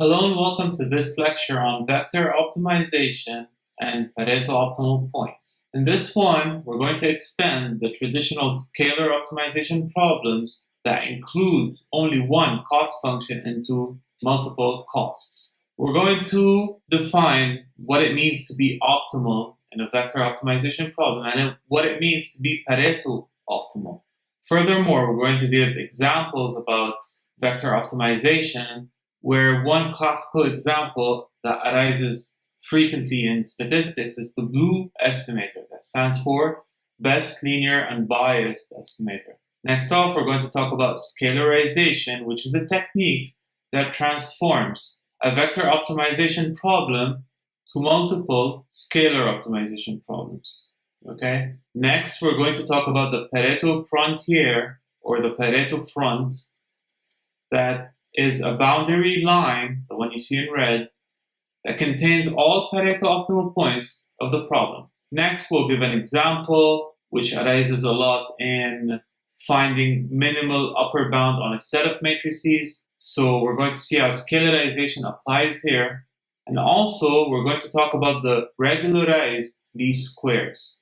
Hello and welcome to this lecture on vector optimization and Pareto optimal points. In this one, we're going to extend the traditional scalar optimization problems that include only one cost function into multiple costs. We're going to define what it means to be optimal in a vector optimization problem and what it means to be Pareto optimal. Furthermore, we're going to give examples about vector optimization where one classical example that arises frequently in statistics is the blue estimator, that stands for best linear unbiased estimator. Next off, we're going to talk about scalarization, which is a technique that transforms a vector optimization problem to multiple scalar optimization problems. Okay. Next, we're going to talk about the Pareto frontier, or the Pareto front, that is a boundary line, the one you see in red, that contains all Pareto optimal points of the problem. Next, we'll give an example which arises a lot in finding minimal upper bound on a set of matrices. So we're going to see how scalarization applies here. And also, we're going to talk about the regularized least squares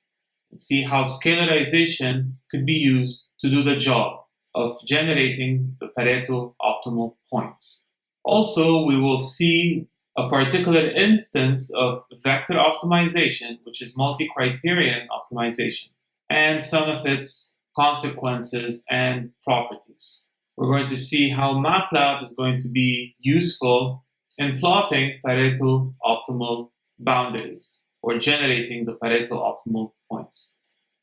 and see how scalarization could be used to do the job of generating the Pareto optimal points. Also, we will see a particular instance of vector optimization, which is multi-criterion optimization, and some of its consequences and properties. We're going to see how MATLAB is going to be useful in plotting Pareto optimal boundaries or generating the Pareto optimal points.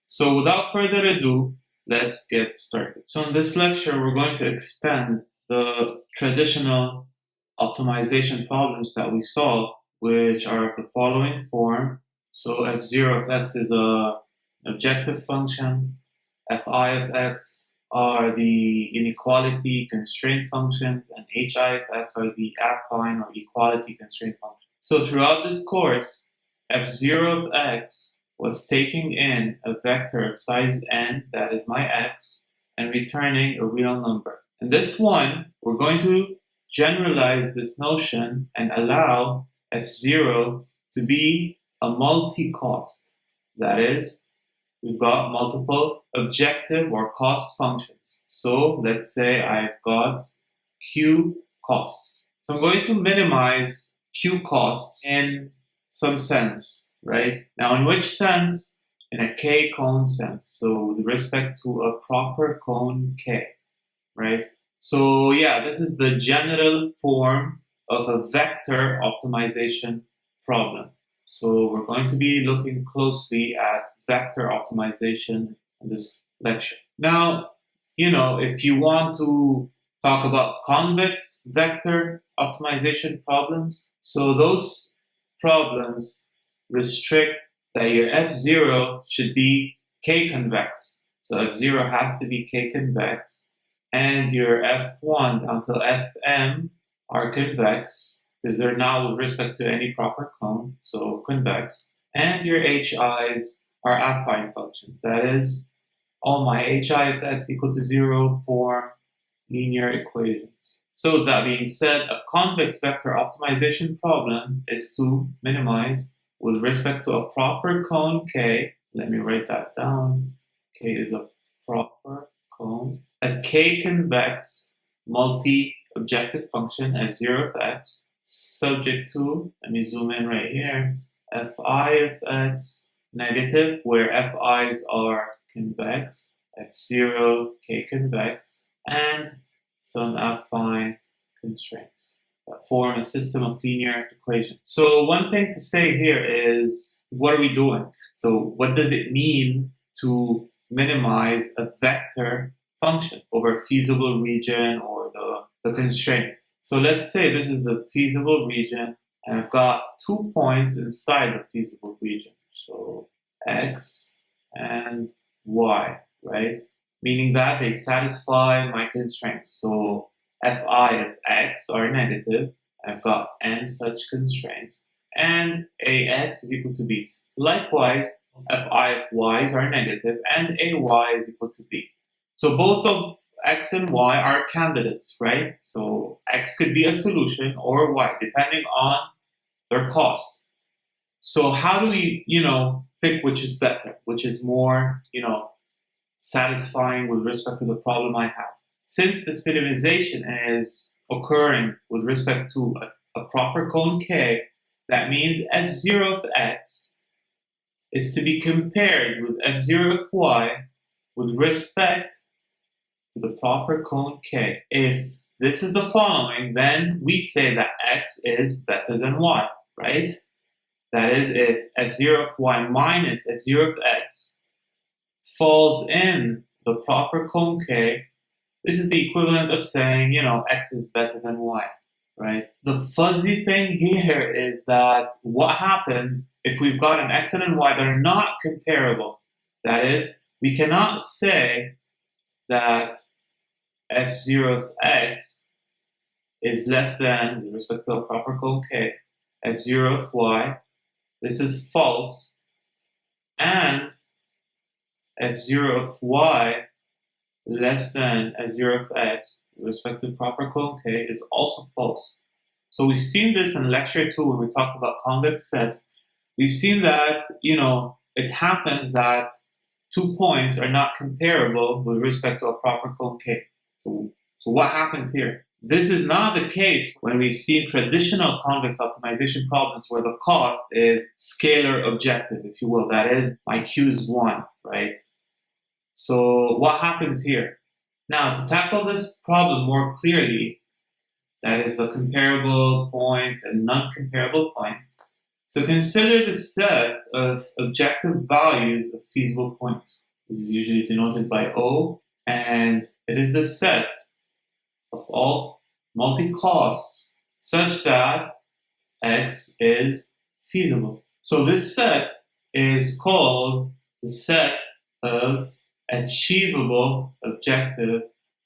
So without further ado, let's get started. So in this lecture, we're going to extend the traditional optimization problems that we saw, which are of the following form. So f0 of x is an objective function. Fi of x are the inequality constraint functions, and hi of x are the affine or equality constraint functions. So throughout this course, f0 of x was taking in a vector of size n, that is my x, and returning a real number. In this one, we're going to generalize this notion and allow f0 to be a multi-cost. That is, we've got multiple objective or cost functions. So let's say I've got q costs. So I'm going to minimize q costs in some sense. Right? Now, in which sense? In a k-cone sense. So with respect to a proper cone k, right? So yeah, this is the general form of a vector optimization problem. So we're going to be looking closely at vector optimization in this lecture. Now, if you want to talk about convex vector optimization problems, so those problems restrict that your f0 should be k-convex. So f0 has to be k-convex, and your f1 down to fm are convex, because they're not with respect to any proper cone, so convex. And your hi's are affine functions. That is, all my hi of x equal to 0 form linear equations. So that being said, a convex vector optimization problem is to minimize with respect to a proper cone k. Let me write that down. K is a proper cone. A k-convex multi-objective function f0 of x subject to, let me zoom in right here, fi of x negative, where fi's are convex, f0 k-convex, and some affine constraints that form a system of linear equations. So one thing to say here is, what are we doing? So what does it mean to minimize a vector function over a feasible region or the constraints? So let's say this is the feasible region, and I've got 2 points inside the feasible region. So x and y, right? Meaning that they satisfy my constraints. So fi of x are negative. I've got n such constraints, and ax is equal to b. Likewise, fi of y's are negative, and ay is equal to b. So both of X and Y are candidates, right? So X could be a solution or Y, depending on their cost. So how do we, pick which is better, which is more, satisfying with respect to the problem I have? Since this minimization is occurring with respect to a proper cone K, that means f0 of X is to be compared with f0 of Y with respect to the proper cone K. If this is the following, then we say that X is better than Y, right? That is, if f0 of Y minus f0 of X falls in the proper cone K, this is the equivalent of saying, X is better than Y, right? The fuzzy thing here is that what happens if we've got an X and an Y that are not comparable? That is, we cannot say that f0 of X is less than, with respect to a proper cone K, f0 of Y. This is false. And f0 of Y less than f0 of X with respect to proper cone K is also false. So we've seen this in lecture 2 when we talked about convex sets. We've seen that, it happens that 2 points are not comparable with respect to a proper cone K. So what happens here? This is not the case when we've seen traditional convex optimization problems where the cost is scalar objective, if you will. That is, my Q is 1, right? So what happens here? Now, to tackle this problem more clearly, that is the comparable points and non-comparable points, so consider the set of objective values of feasible points. This is usually denoted by O, and it is the set of all multi-costs such that X is feasible. So this set is called the set of achievable objective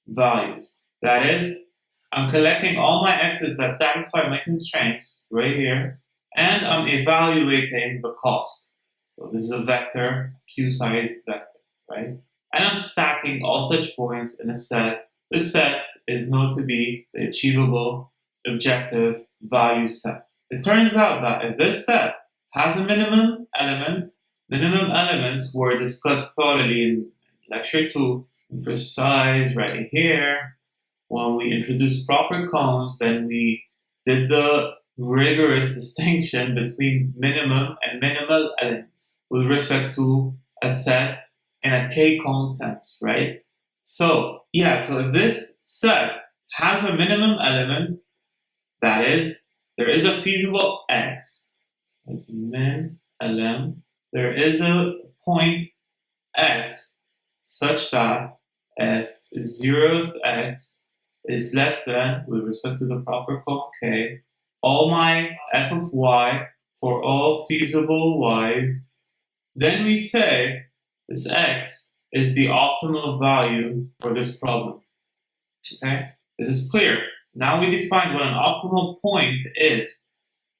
values. That is, I'm collecting all my X's that satisfy my constraints right here, and I'm evaluating the cost. So this is a vector, Q-sized vector, right? And I'm stacking all such points in a set. This set is known to be the achievable objective value set. It turns out that if this set has a minimum element, minimum elements were discussed thoroughly in lecture 2, precise right here. When we introduced proper cones, then we did the rigorous distinction between minimum and minimal elements with respect to a set in a k-cone sense, right? So if this set has a minimum element, that is, there is a feasible X, there's min lm, there is a point X such that f0 of X is less than, with respect to the proper cone K, all my f of Y for all feasible Y's, then we say this X is the optimal value for this problem. Okay? This is clear. Now we define what an optimal point is.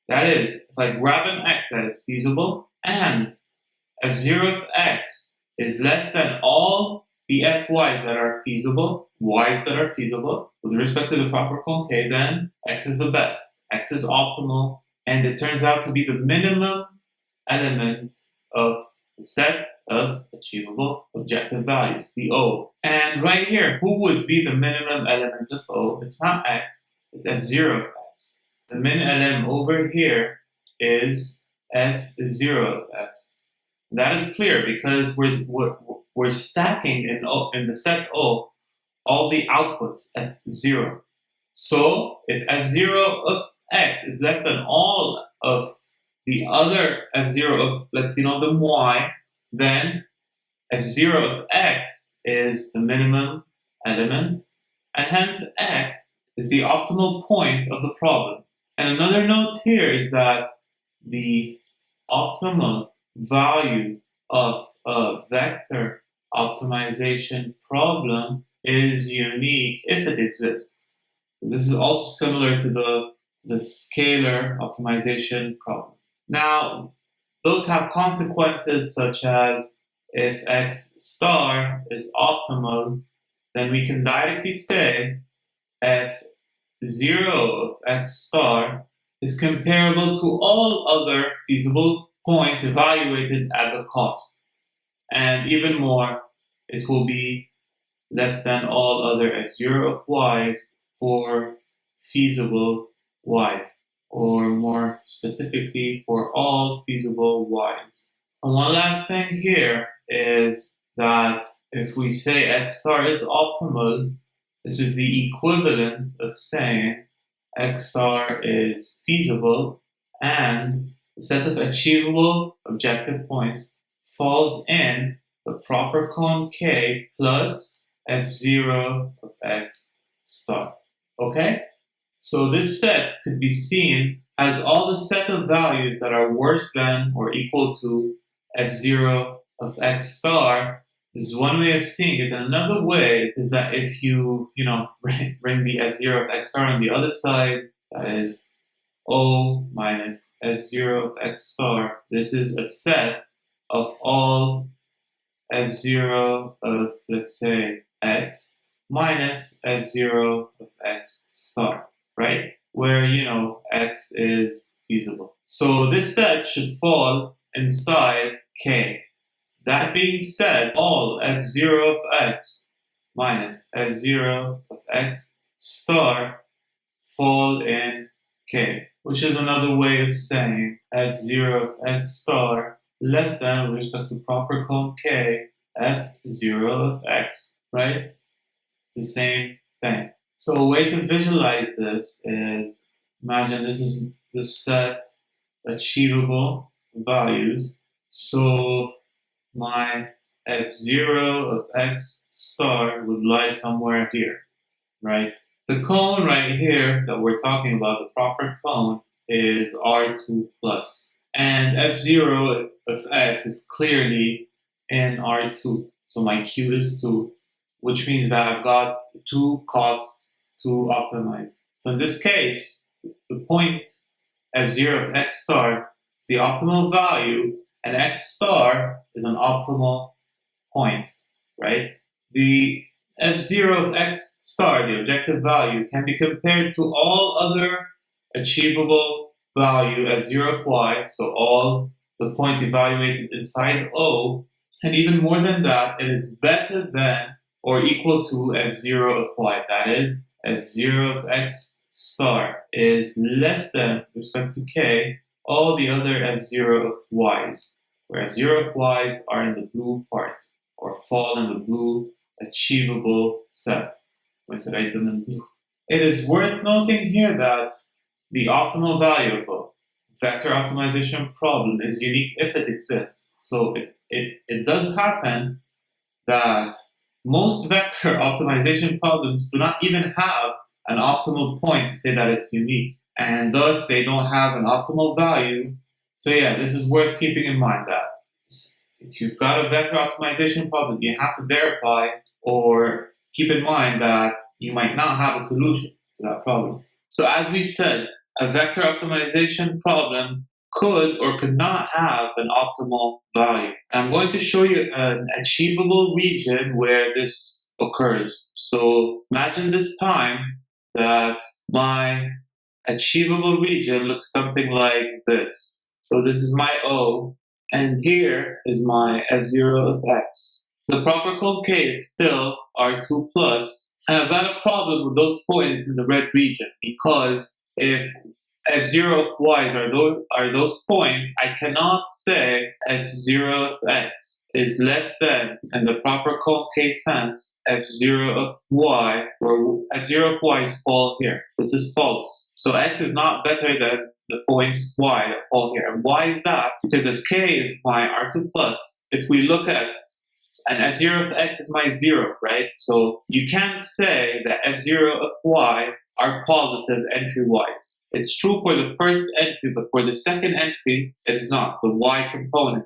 That is, if I grab an X that is feasible and f0 of X is less than all the fy's that are feasible, y's that are feasible, with respect to the proper cone K, then X is the best. X is optimal, and it turns out to be the minimum element of the set of achievable objective values, the O. And right here, who would be the minimum element of O? It's not X, it's f0 of X. The min lm over here is f0 of X. That is clear because we're stacking in the set O all the outputs f0. So if f0 of X is less than all of the other f0 of, let's denote them Y, then f0 of X is the minimum element, and hence X is the optimal point of the problem. And another note here is that the optimal value of a vector optimization problem is unique if it exists. This is also similar to the scalar optimization problem. Now, those have consequences such as if X star is optimal, then we can directly say f0 of x star is comparable to all other feasible points evaluated at the cost. And even more, it will be less than all other f0 of y's for feasible y, or more specifically, for all feasible y's. And one last thing here is that if we say x star is optimal, this is the equivalent of saying x star is feasible and the set of achievable objective points falls in the proper cone K plus f0 of x star. Okay? So this set could be seen as all the set of values that are worse than or equal to f0 of x star. This is one way of seeing it. And another way is that if you bring the f0 of x star on the other side, that is O minus f0 of x star. This is a set of all f0 of, let's say, x minus f0 of x star, right? Where, x is feasible. So this set should fall inside K. That being said, all f0 of x minus f0 of x star fall in K, which is another way of saying f0 of x star less than, with respect to proper cone K, f0 of x, right? It's the same thing. So a way to visualize this is, imagine this is the set achievable values. So my f0 of x star would lie somewhere here, right? The cone right here that we're talking about, the proper cone, is R2 plus. And f0 of x is clearly in R2. So my Q is 2, which means that I've got 2 costs to optimize. So in this case, the point f0 of x star is the optimal value, and x star is an optimal point, right? The f0 of x star, the objective value, can be compared to all other achievable value f0 of y, so all the points evaluated inside O, and even more than that, it is better than or equal to f0 of y. That is, f0 of x star is less than, with respect to k, all the other f0 of y's, where f0 of y's are in the blue part, or fall in the blue achievable set. I'm going to write them in blue. It is worth noting here that the optimal value of a vector optimization problem is unique if it exists. So it does happen that most vector optimization problems do not even have an optimal point to say that it's unique, and thus they don't have an optimal value. So yeah, this is worth keeping in mind, that if you've got a vector optimization problem, you have to verify or keep in mind that you might not have a solution to that problem. So as we said, a vector optimization problem could or could not have an optimal value. And I'm going to show you an achievable region where this occurs. So imagine this time that my achievable region looks something like this. So this is my O, and here is my f0 of x. The proper cone K is still R2 plus, and I've got a problem with those points in the red region, because if f0 of y's are those points, I cannot say f0 of x is less than, in the proper cone K sense, f0 of y, where f0 of y's fall here. This is false. So x is not better than the points y that fall here. And why is that? Because if k is my R2 plus, if we look at, and f0 of x is my 0, right? So you can't say that f0 of y are positive entry-wise. It's true for the first entry, but for the second entry, it is not. The y component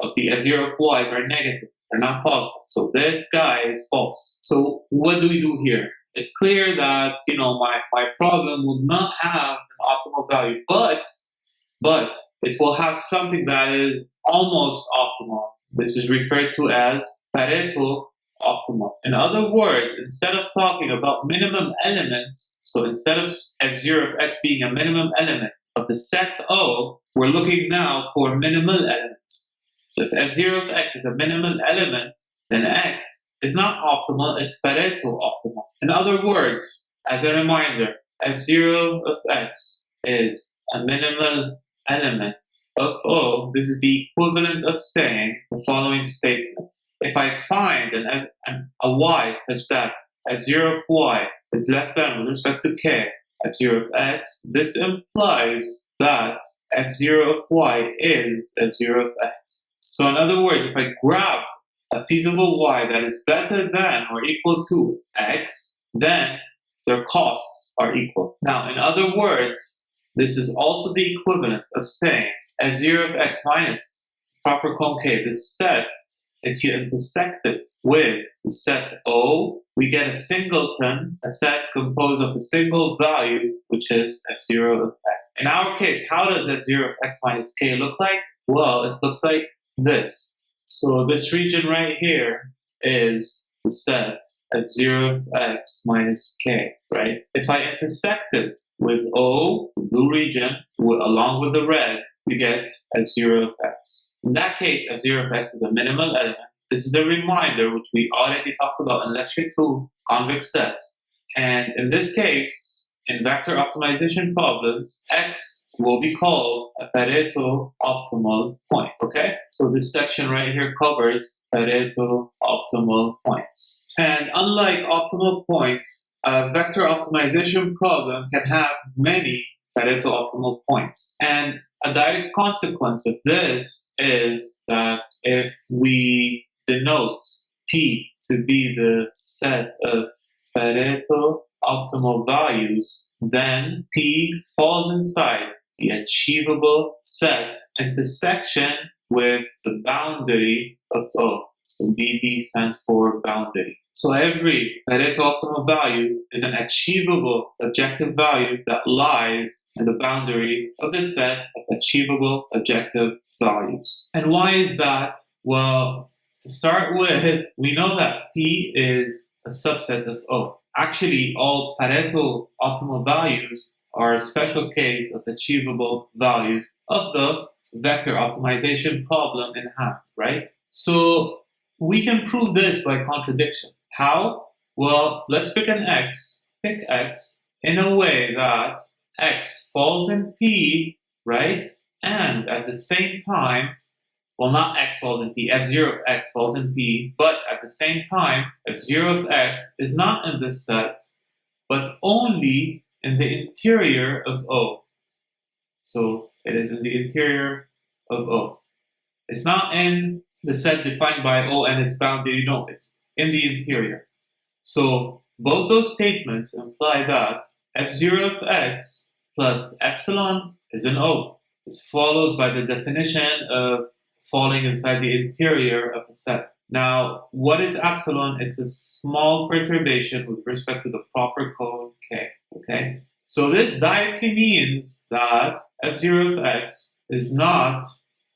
of the f0 of y's are negative. They're not positive. So this guy is false. So what do we do here? It's clear that, my problem will not have an optimal value, but it will have something that is almost optimal. This is referred to as Pareto optimal. In other words, instead of talking about minimum elements, so instead of f0 of x being a minimum element of the set O, we're looking now for minimal elements. So if f0 of x is a minimal element, then x is not optimal, it's Pareto optimal. In other words, as a reminder, f0 of x is a minimal element of O. This is the equivalent of saying the following statement. If I find a y such that f0 of y is less than, with respect to k, f0 of x, this implies that f0 of y is f0 of x. So in other words, if I grab a feasible y that is better than or equal to x, then their costs are equal. Now, in other words, this is also the equivalent of saying f0 of x minus proper concave, this set, if you intersect it with the set O, we get a singleton, a set composed of a single value, which is f0 of x. In our case, how does f0 of x minus k look like? Well, it looks like this. So this region right here is the set f0 of x minus k, right? If I intersect it with O, the blue region, along with the red, we get f0 of x. In that case, f0 of x is a minimal element. This is a reminder, which we already talked about in lecture 2, convex sets. And in this case, in vector optimization problems, x will be called a Pareto optimal point, okay? So this section right here covers Pareto optimal points. And unlike optimal points, a vector optimization problem can have many Pareto optimal points. And a direct consequence of this is that if we denote P to be the set of Pareto optimal values, then P falls inside the achievable set intersection with the boundary of O. So BD stands for boundary. So every Pareto optimal value is an achievable objective value that lies in the boundary of the set of achievable objective values. And why is that? Well, to start with, we know that P is a subset of O. Actually, all Pareto optimal values are a special case of achievable values of the vector optimization problem in hand, right? So we can prove this by contradiction. How? Well, let's pick an x, pick x, in a way that x falls in P, right? And at the same time, well, not x falls in P, f0 of x falls in P, but at the same time, f0 of x is not in this set, but only in the interior of O. So it is in the interior of O. It's not in the set defined by O and its boundary, no, it's in the interior. So both those statements imply that f0 of x plus epsilon is an O. This follows by the definition of falling inside the interior of a set. Now, what is epsilon? It's a small perturbation with respect to the proper cone K, okay? So this directly means that f0 of x is not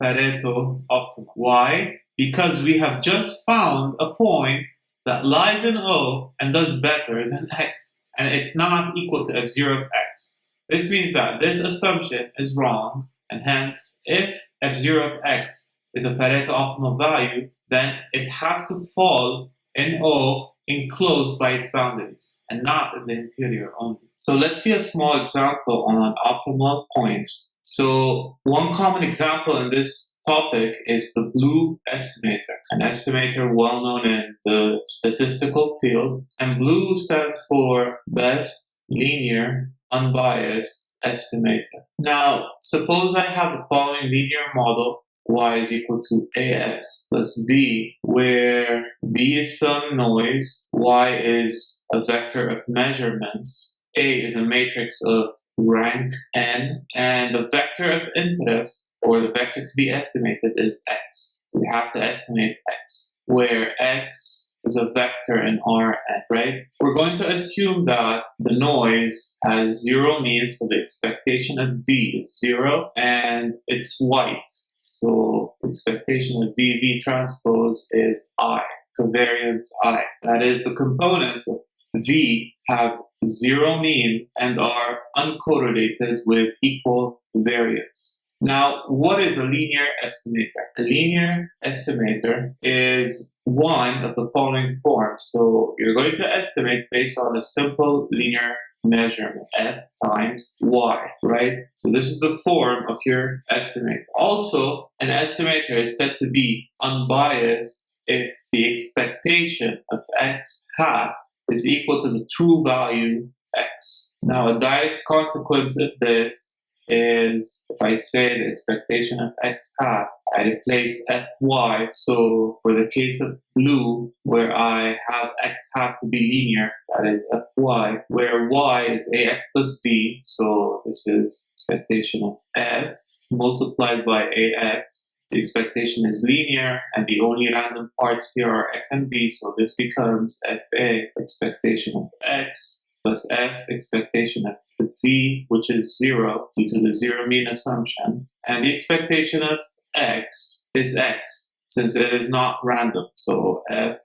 Pareto optimal. Why? Because we have just found a point that lies in O and does better than x, and it's not equal to f0 of x. This means that this assumption is wrong, and hence, if f0 of x is a Pareto optimal value, then it has to fall in O enclosed by its boundaries, and not in the interior only. So let's see a small example on optimal points. So one common example in this topic is the blue estimator, an estimator well known in the statistical field. And blue stands for best linear unbiased estimator. Now, suppose I have the following linear model. Y is equal to AX plus B, where B is some noise, Y is a vector of measurements, A is a matrix of rank n, and the vector of interest, or the vector to be estimated, is X. We have to estimate X, where X is a vector in Rn, right? We're going to assume that the noise has zero mean, so the expectation of V is 0, and it's white. So expectation of VV transpose is I. covariance I. That is, the components of V have zero mean and are uncorrelated with equal variance. Now, what is a linear estimator? A linear estimator is one of the following forms. So you're going to estimate based on a simple linear measurement, f times y, right? So this is the form of your estimate. Also, an estimator is said to be unbiased if the expectation of x hat is equal to the true value x. Now, a direct consequence of this is if I say the expectation of x hat, I replace fy. So for the case of blue, where I have x hat to be linear, that is fy, where y is ax plus v, so this is expectation of f multiplied by ax. The expectation is linear, and the only random parts here are x and b, so this becomes fa expectation of x plus f expectation of v, which is 0 due to the zero mean assumption, and the expectation of x is x since it is not random, so fa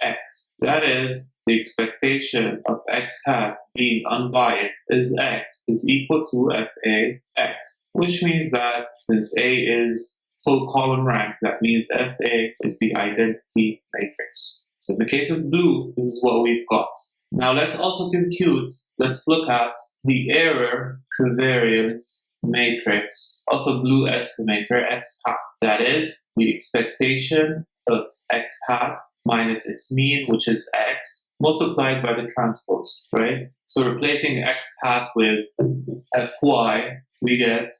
x. That is, the expectation of x hat being unbiased is x is equal to fa x, which means that since A is full column rank, that means fa is the identity matrix. So in the case of blue, this is what we've got. Now let's look at the error covariance matrix of a blue estimator x hat. That is, the expectation of x hat minus its mean, which is x, multiplied by the transpose, right? So replacing x hat with fy, we get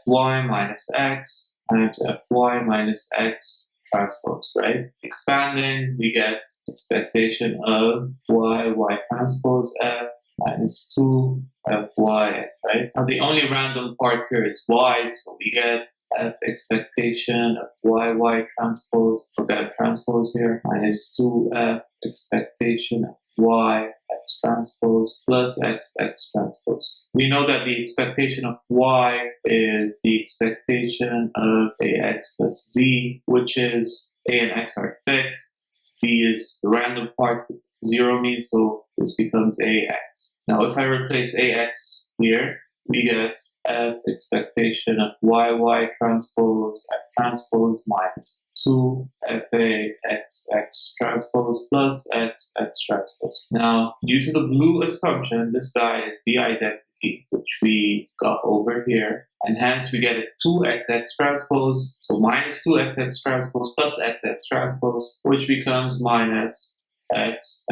fy minus x and fy minus x transpose, right? Expanding, we get expectation of y transpose f minus 2 fy, right? Now the only random part here is y, so we get f expectation of y transpose, forget transpose here, minus 2f expectation of y x transpose plus x transpose. We know that the expectation of y is the expectation of ax plus v, which is a and x are fixed, v is the random part, zero mean, so this becomes ax. Now if I replace ax here, we get f expectation of y transpose f transpose minus 2 fa x transpose plus x transpose. Now, due to the blue assumption, this guy is the identity, which we got over here, and hence we get a 2xx transpose, so minus 2xx transpose plus xx transpose, which becomes minus x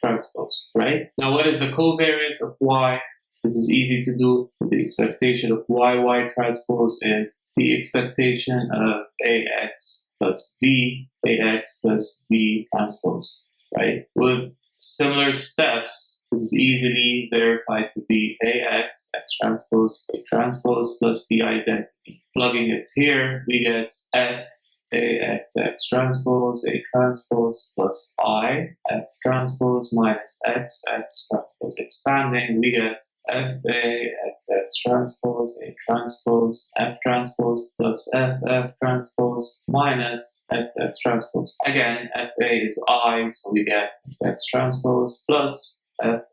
transpose, right? Now what is the covariance of y? This is easy to do. So the expectation of y transpose is the expectation of ax plus v transpose, right? With similar steps, this is easily verified to be ax transpose plus the identity. Plugging it here, we get f ax transpose plus I f transpose minus x transpose. Expanding, we get fa x transpose f transpose plus f transpose minus x transpose. Again, fa is I, so we get x transpose plus f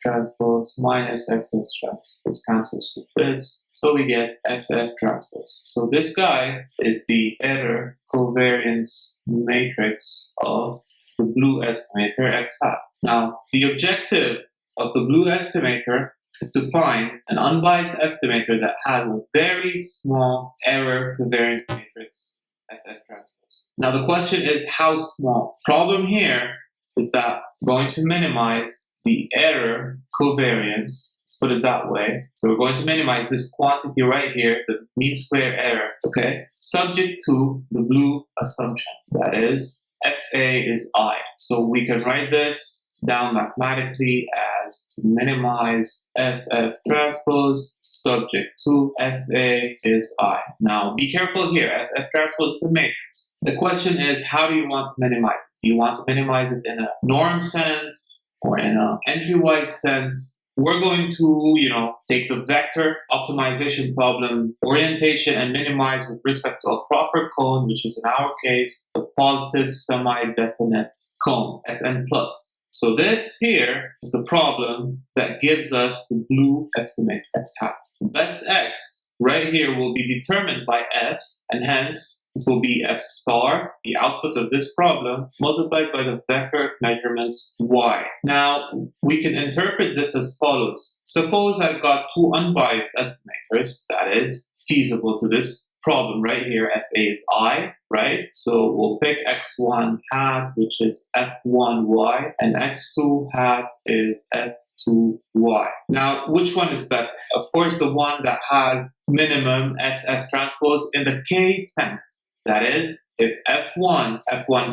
transpose minus x transpose. This cancels with this, so we get ff transpose. So this guy is the error covariance matrix of the blue estimator x hat. Now, the objective of the blue estimator is to find an unbiased estimator that has a very small error covariance matrix ff transpose. Now the question is, how small? Problem here is that we're going to minimize the error covariance, let's put it that way. So we're going to minimize this quantity right here, the mean square error, okay? Subject to the blue assumption, that is, fa is I. So we can write this down mathematically as to minimize ff transpose subject to fa is I. Now be careful here, ff transpose is a matrix. The question is, how do you want to minimize it? Do you want to minimize it in a norm sense or in an entry-wise sense? We're going to, take the vector optimization problem orientation and minimize with respect to a proper cone, which is in our case the positive semi-definite cone, Sn plus. So this here is the problem that gives us the blue estimate x hat. Best x right here will be determined by f, and hence it will be f star, the output of this problem, multiplied by the vector of measurements y. Now, we can interpret this as follows. Suppose I've got two unbiased estimators, that is feasible to this problem right here. Fa is I, right? So we'll pick x1 hat, which is f1y, and x2 hat is f2y. Now, which one is better? Of course, the one that has minimum ff transpose in the k sense. That is, if F1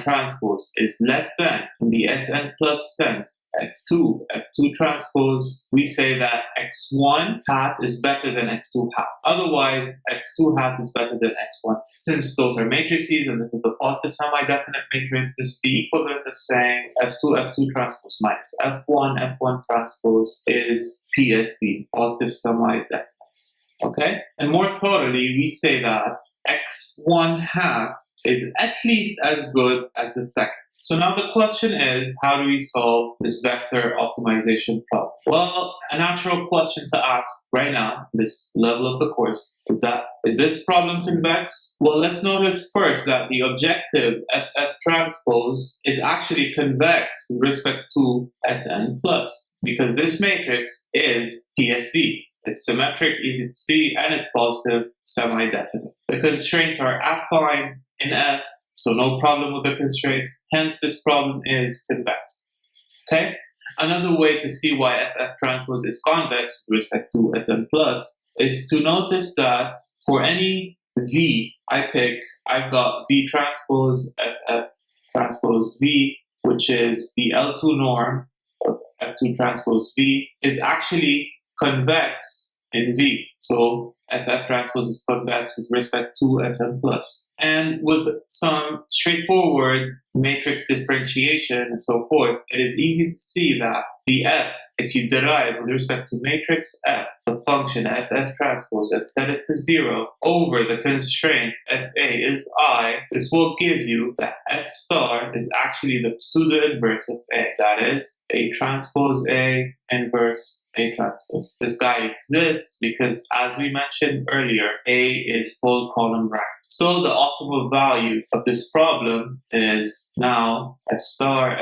transpose is less than, in the Sn plus sense, F2 transpose, we say that X1 hat is better than X2 hat. Otherwise, X2 hat is better than X1. Since those are matrices, and this is the positive semi-definite matrix, this is the equivalent of saying F2 transpose minus F1 transpose is PSD, positive semi-definite. Okay? And more thoroughly, we say that x1 hat is at least as good as the second. So now the question is, how do we solve this vector optimization problem? Well, a natural question to ask right now, this level of the course, is this problem convex? Well, let's notice first that the objective FF transpose is actually convex with respect to Sn plus, because this matrix is PSD. It's symmetric, easy to see, and it's positive, semi-definite. The constraints are affine in F, so no problem with the constraints. Hence, this problem is convex. Okay? Another way to see why FF transpose is convex with respect to Sn plus is to notice that for any V I pick, I've got V transpose FF transpose V, which is the L2 norm of F2 transpose V, is actually convex in V. So FF transpose is convex with respect to Sn plus. And with some straightforward matrix differentiation and so forth, it is easy to see that the F, if you derive with respect to matrix F, the function FF transpose and set it to 0 over the constraint Fa is I, this will give you that F star is actually the pseudo-inverse of A. That is, A transpose A inverse A transpose. This guy exists because, as we mentioned earlier, A is full column rank. So the optimal value of this problem is now F star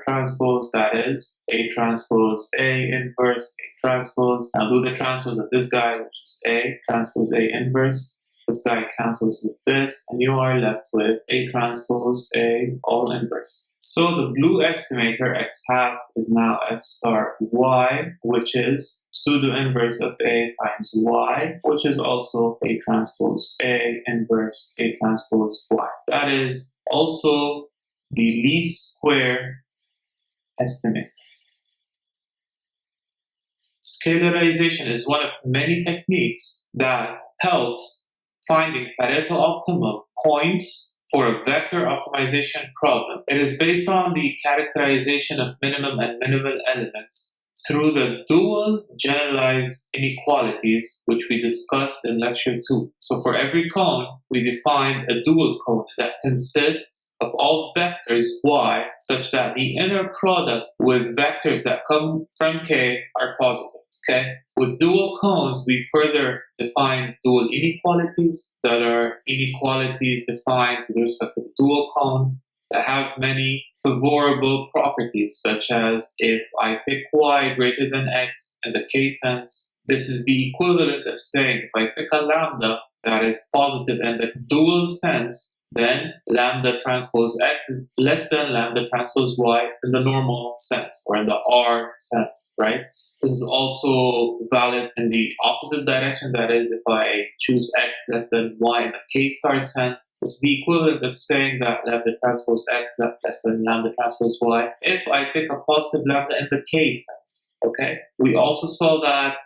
transpose, that is A transpose A inverse A transpose. Now do the transpose of this guy, which is A transpose A inverse. This guy cancels with this, and you are left with A transpose A all inverse. So the blue estimator x hat is now F star y, which is pseudo-inverse of A times y, which is also A transpose A inverse A transpose y. That is also the least square estimator. Scalarization is one of many techniques that helps finding Pareto optimum points for a vector optimization problem. It is based on the characterization of minimum and minimal elements through the dual generalized inequalities, which we discussed in lecture 2. So for every cone, we defined a dual cone that consists of all vectors y such that the inner product with vectors that come from K are positive. Okay. With dual cones, we further define dual inequalities that are inequalities defined with respect to the dual cone that have many favorable properties, such as if I pick y greater than x in the k sense, this is the equivalent of saying if I pick a lambda that is positive in the dual sense, then lambda transpose x is less than lambda transpose y in the normal sense, or in the R sense, right? This is also valid in the opposite direction, that is, if I choose x less than y in the k star sense, this is the equivalent of saying that lambda transpose x less than lambda transpose y if I pick a positive lambda in the k sense, okay? We also saw that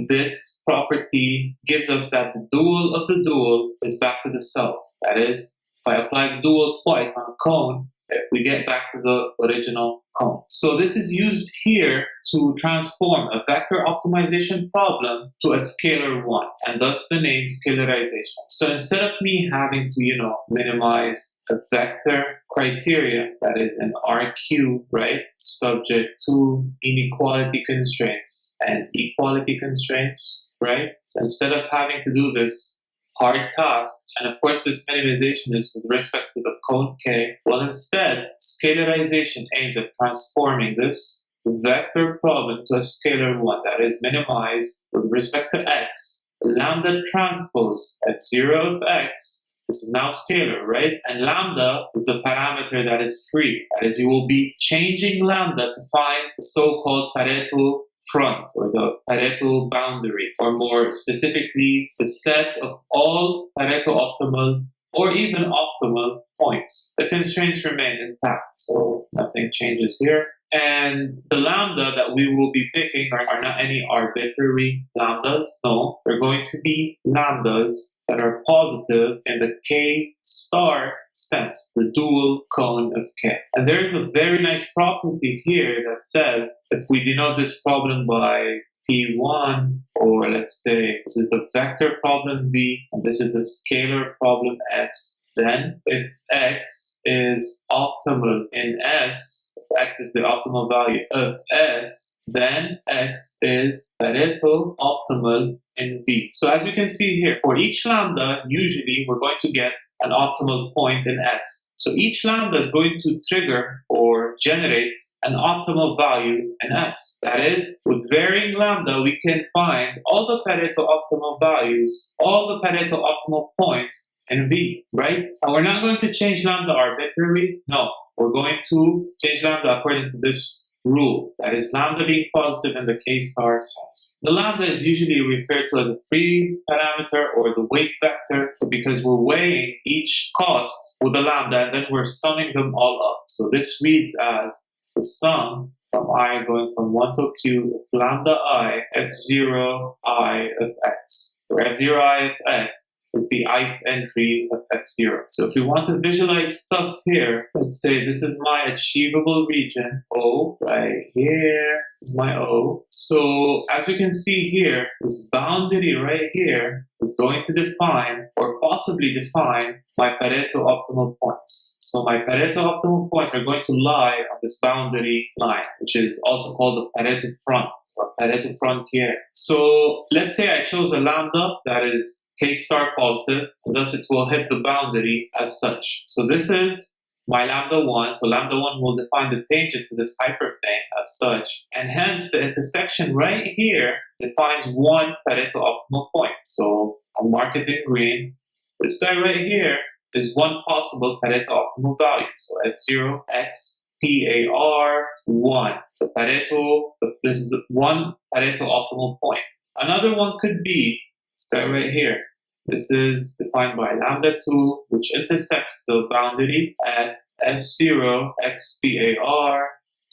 this property gives us that the dual of the dual is back to the self, that is, if I apply the dual twice on a cone, we get back to the original cone. So this is used here to transform a vector optimization problem to a scalar one, and thus the name scalarization. So instead of me having to, minimize a vector criteria that is an RQ, right, subject to inequality constraints and equality constraints, right? So instead of having to do this hard task, and of course this minimization is with respect to the cone K, well, instead, scalarization aims at transforming this vector problem to a scalar one that is minimized with respect to x, lambda transpose f0 of x. This is now scalar, right? And lambda is the parameter that is free. That is, you will be changing lambda to find the so-called Pareto front, or the Pareto boundary, or more specifically, the set of all Pareto optimal or even optimal points. The constraints remain intact, so nothing changes here. And the lambda that we will be picking are not any arbitrary lambdas. No, they're going to be lambdas that are positive in the K star sense, the dual cone of K. And there is a very nice property here that says if we denote this problem by P1, or let's say this is the vector problem V, and this is the scalar problem S, then if X is optimal in S, if X is the optimal value of S, then X is Pareto optimal in V. So as you can see here, for each lambda, usually we're going to get an optimal point in S. So each lambda is going to trigger or generate an optimal value in S. That is, with varying lambda, we can find all the Pareto optimal values, all the Pareto optimal points in V, right? And we're not going to change lambda arbitrarily. No, we're going to change lambda according to this rule. That is, lambda being positive in the K star sense. The lambda is usually referred to as a free parameter or the weight vector because we're weighing each cost with a lambda and then we're summing them all up. So this reads as the sum from I going from 1 to q of lambda I f0 I of x, where f0 I of x is the ith entry of f0. So if we want to visualize stuff here, let's say this is my achievable region, O, right here is my O. So as we can see here, this boundary right here is going to define or possibly define my Pareto optimal points. So my Pareto optimal points are going to lie on this boundary line, which is also called the Pareto front or Pareto frontier. So let's say I chose a lambda that is K star positive, and thus it will hit the boundary as such. So this is my lambda 1. So lambda 1 will define the tangent to this hyperplane as such. And hence the intersection right here defines one Pareto optimal point. So I'll mark it in green. This guy right here is one possible Pareto optimal value. So f0 x PAR 1. So Pareto, this is one Pareto optimal point. Another one could be this guy right here. This is defined by lambda 2, which intersects the boundary at f0 x PAR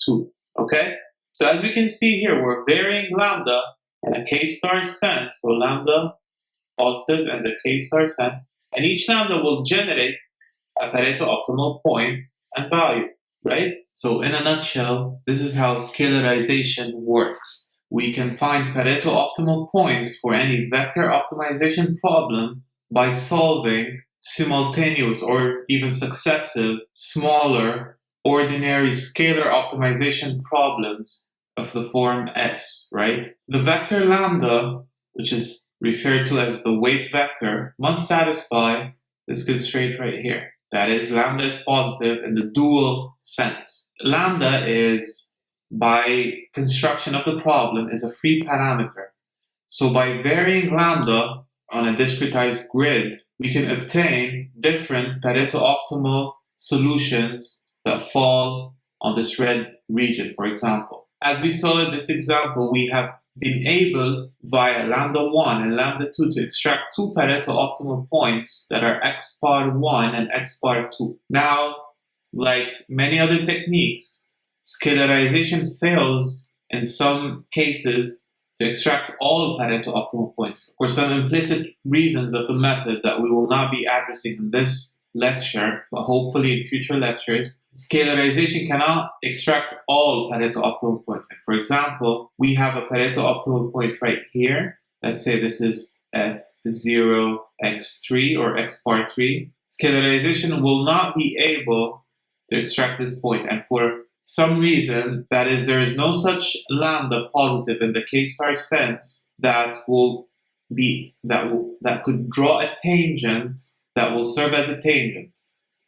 2. Okay? So as we can see here, we're varying lambda in a K star sense. So lambda positive and the K star sense. And each lambda will generate a Pareto optimal point and value, right? So in a nutshell, this is how scalarization works. We can find Pareto optimal points for any vector optimization problem by solving simultaneous or even successive, smaller, ordinary scalar optimization problems of the form S, right? The vector lambda, which is referred to as the weight vector, must satisfy this constraint right here. That is, lambda is positive in the dual sense. Lambda is, by construction of the problem, is a free parameter. So by varying lambda on a discretized grid, we can obtain different Pareto optimal solutions that fall on this red region, for example. As we saw in this example, we have been able, via lambda 1 and lambda 2, to extract two Pareto optimal points that are x bar 1 and x bar 2. Now, like many other techniques, scalarization fails in some cases to extract all Pareto optimal points for some implicit reasons of the method that we will not be addressing in this lecture, but hopefully in future lectures, scalarization cannot extract all Pareto optimal points. Like for example, we have a Pareto optimal point right here. Let's say this is f0 x3 or x bar 3. Scalarization will not be able to extract this point, and for some reason, that is, there is no such lambda positive in the k-star sense that could draw a tangent that will serve as a tangent.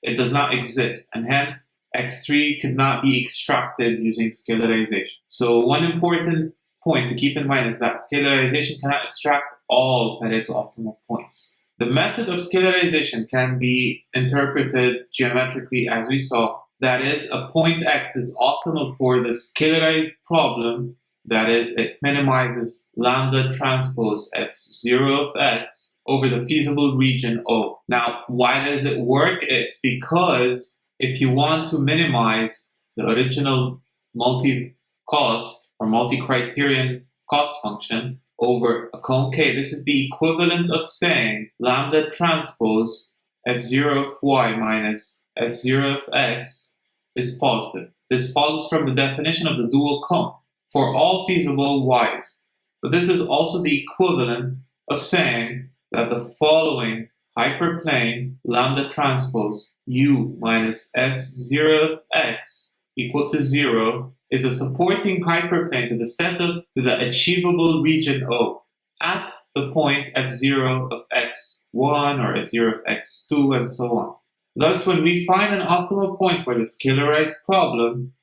It does not exist, and hence x3 could not be extracted using scalarization. So one important point to keep in mind is that scalarization cannot extract all Pareto optimal points. The method of scalarization can be interpreted geometrically as we saw. That is, a point x is optimal for the scalarized problem. That is, it minimizes lambda transpose f0 of x over the feasible region O. Now, why does it work? It's because if you want to minimize the original multi-cost or multi-criterion cost function over a cone K, this is the equivalent of saying lambda transpose f0 of y minus f0 of x is positive. This follows from the definition of the dual cone for all feasible y's. But this is also the equivalent of saying that the following hyperplane lambda transpose u minus f0 of x equal to 0 is a supporting hyperplane to the achievable region O at the point f0 of x1 or f0 of x2 and so on. Thus, when we find an optimal point for the scalarized problem,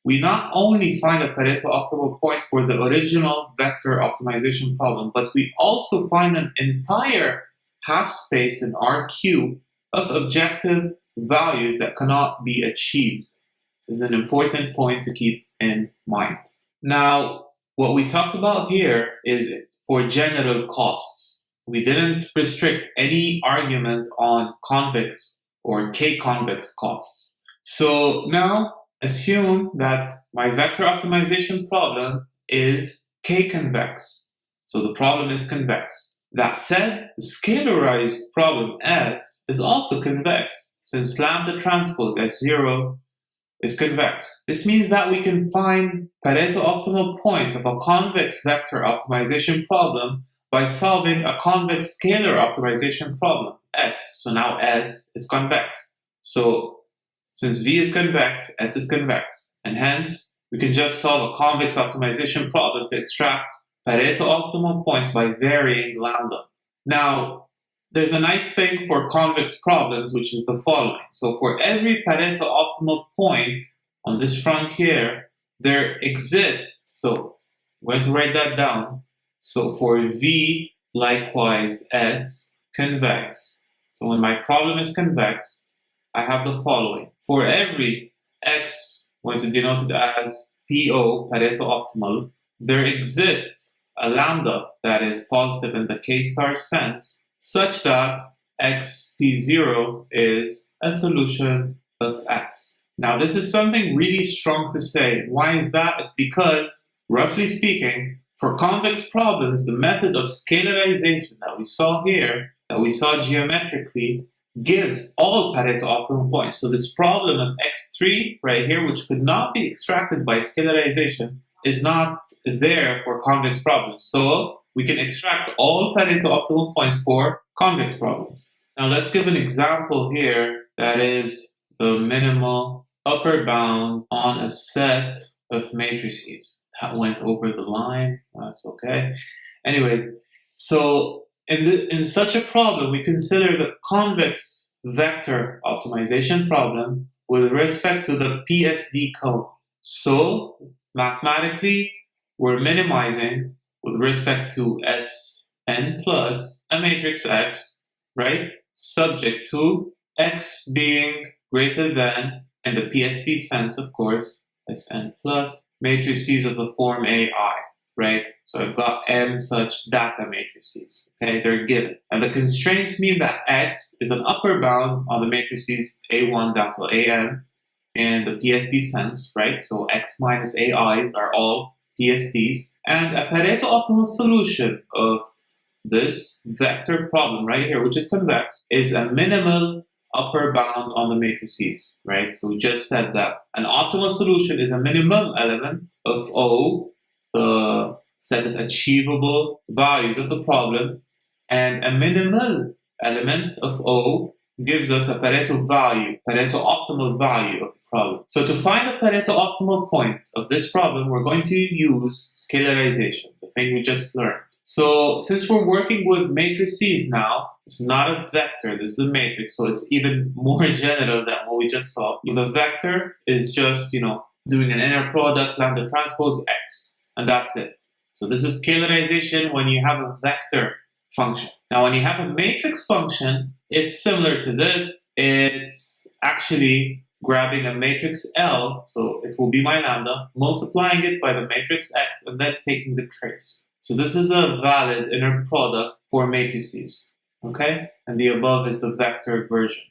we not only find a Pareto optimal point for the original vector optimization problem, but we also find an entire half space in RQ of objective values that cannot be achieved. This is an important point to keep in mind. Now, what we talked about here is for general costs. We didn't restrict any argument on convex or k-convex costs. So now assume that my vector optimization problem is k-convex. So the problem is convex. That said, the scalarized problem S is also convex since lambda transpose f0 is convex. This means that we can find Pareto optimal points of a convex vector optimization problem by solving a convex scalar optimization problem, S. So now S is convex. So since V is convex, S is convex. And hence, we can just solve a convex optimization problem to extract Pareto optimal points by varying lambda. Now, there's a nice thing for convex problems, which is the following. So for every Pareto optimal point on this front here, there exists, so I'm going to write that down. So for V, likewise S, convex. So when my problem is convex, I have the following. For every X, I'm going to denote it as PO, Pareto optimal, there exists a lambda that is positive in the K-star sense, such that xp0 is a solution of S. Now, this is something really strong to say. Why is that? It's because, roughly speaking, for convex problems, the method of scalarization that we saw here, that we saw geometrically, gives all Pareto optimal points. So this problem of x3 right here, which could not be extracted by scalarization, is not there for convex problems. So we can extract all Pareto optimal points for convex problems. Now let's give an example here that is the minimal upper bound on a set of matrices. That went over the line. That's okay. Anyways, so in such a problem, we consider the convex vector optimization problem with respect to the PSD cone. So mathematically, we're minimizing with respect to Sn plus a matrix X, right? Subject to X being greater than, in the PSD sense, of course, Sn plus matrices of the form AI, right? So I've got M such data matrices, okay? They're given. And the constraints mean that X is an upper bound on the matrices A1 data An in the PSD sense, right? So X minus AIs are all PSDs. And a Pareto optimal solution of this vector problem right here, which is convex, is a minimal upper bound on the matrices, right? So we just said that an optimal solution is a minimum element of O, the set of achievable values of the problem, and a minimal element of O gives us a Pareto value, Pareto optimal value of the problem. So to find the Pareto optimal point of this problem, we're going to use scalarization, the thing we just learned. So since we're working with matrices now, it's not a vector, this is a matrix, so it's even more general than what we just saw. The vector is just, doing an inner product lambda transpose x, and that's it. So this is scalarization when you have a vector function. Now when you have a matrix function, it's similar to this. It's actually grabbing a matrix L, so it will be my lambda, multiplying it by the matrix X, and then taking the trace. So this is a valid inner product for matrices, okay? And the above is the vector version,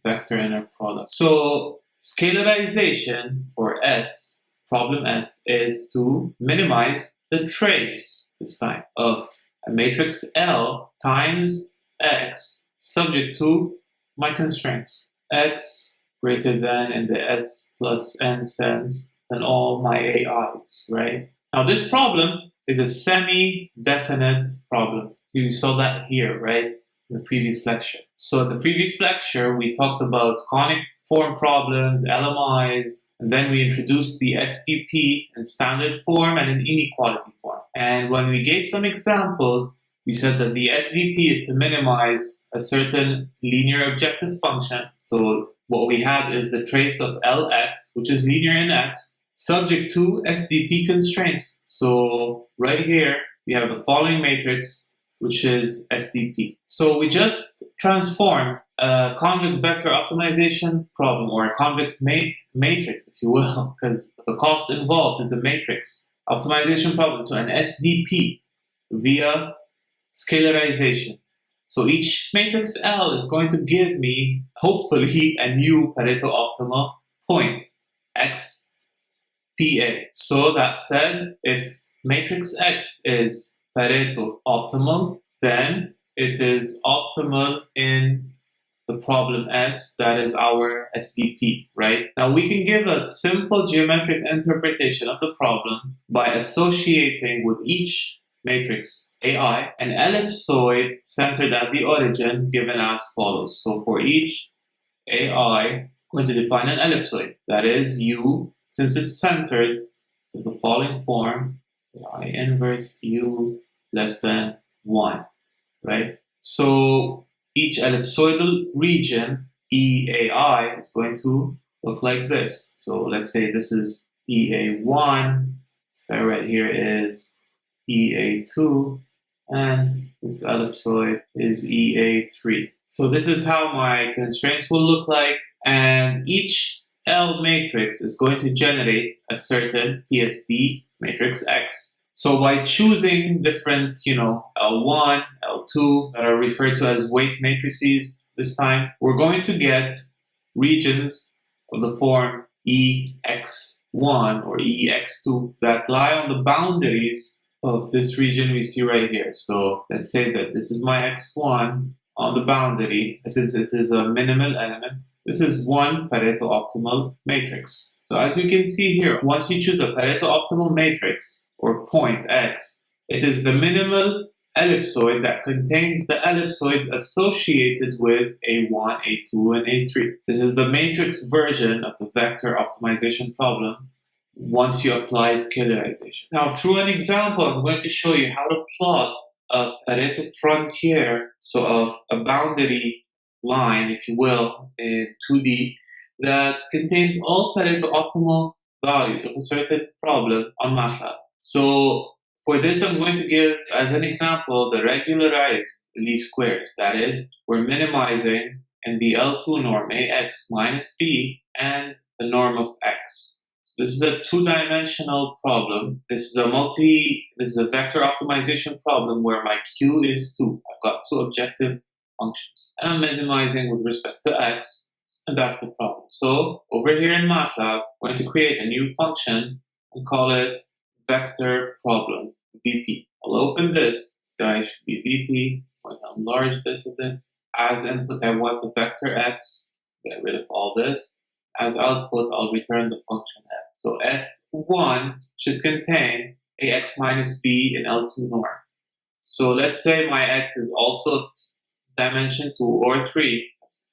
vector inner product. So scalarization for S, problem S, is to minimize the trace, this time, of a matrix L times X subject to my constraints. X greater than in the S plus N sense than all my AIs, right? Now this problem is a semi-definite problem. You saw that here, right? In the previous lecture. So in the previous lecture, we talked about conic form problems, LMIs, and then we introduced the SDP in standard form and in inequality form. And when we gave some examples, we said that the SDP is to minimize a certain linear objective function. So what we had is the trace of Lx, which is linear in X, subject to SDP constraints. So right here, we have the following matrix, which is SDP. So we just transformed a convex vector optimization problem, or a convex matrix, if you will, because the cost involved is a matrix optimization problem, to an SDP via scalarization. So each matrix L is going to give me, hopefully, a new Pareto optimal point, X PA. So that said, if matrix X is Pareto optimal, then it is optimal in the problem S, that is our SDP, right? Now we can give a simple geometric interpretation of the problem by associating with each matrix AI an ellipsoid centered at the origin given as follows. So for each AI, I'm going to define an ellipsoid, that is U, since it's centered, so the following form, I inverse U less than 1, right? So each ellipsoidal region, EAI, is going to look like this. So let's say this is EA1, this guy right here is EA2, and this ellipsoid is EA3. So this is how my constraints will look like, and each L matrix is going to generate a certain PSD matrix X. So by choosing different, L1, L2, that are referred to as weight matrices this time, we're going to get regions of the form EX1 or EX2 that lie on the boundaries of this region we see right here. So let's say that this is my X1 on the boundary, since it is a minimal element. This is one Pareto optimal matrix. So as you can see here, once you choose a Pareto optimal matrix, or point X, it is the minimal ellipsoid that contains the ellipsoids associated with A1, A2, and A3. This is the matrix version of the vector optimization problem once you apply scalarization. Now, through an example, I'm going to show you how to plot a Pareto frontier, so of a boundary line, if you will, in 2D, that contains all Pareto optimal values of a certain problem on MATLAB. So for this, I'm going to give, as an example, the regularized least squares. That is, we're minimizing in the L2 norm AX minus B and the norm of X. So this is a two-dimensional problem. This is a vector optimization problem where my Q is 2. I've got two objective functions. And I'm minimizing with respect to X, and that's the problem. So over here in MATLAB, I'm going to create a new function and call it vector problem, VP. I'll open this. This guy should be VP. I'm going to enlarge this a bit. As input, I want the vector x. Get rid of all this. As output, I'll return the function f. So f1 should contain ax minus b in L2 norm. So let's say my x is also dimension 2 or 3.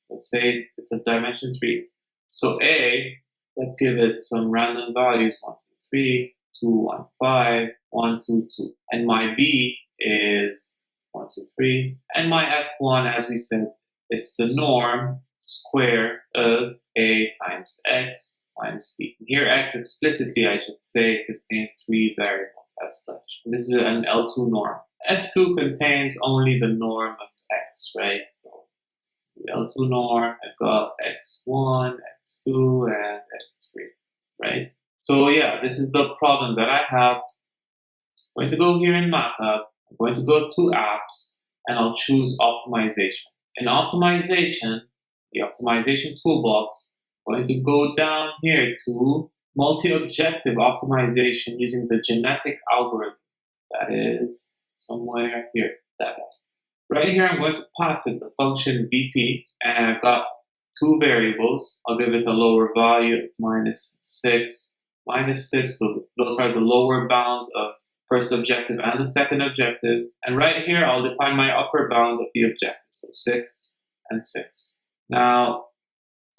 Let's say it's a dimension 3. So a, let's give it some random values, 1, 2, 3, 2, 1, 5, 1, 2, 2. And my b is 1, 2, 3. And my f1, as we said, it's the norm square of a times x minus b. Here x explicitly, I should say, contains 3 variables as such. This is an L2 norm. F2 contains only the norm of x, right? So the L2 norm, I've got x1, x2, and x3, right? So yeah, this is the problem that I have. I'm going to go here in MATLAB, I'm going to go to apps, and I'll choose optimization. In optimization, the optimization toolbox, I'm going to go down here to multi-objective optimization using the genetic algorithm. That is somewhere here, that one. Right here, I'm going to pass it the function VP, and I've got 2 variables. I'll give it a lower value of -6. -6, so those are the lower bounds of first objective and the second objective. And right here, I'll define my upper bound of the objective, so 6 and 6. Now,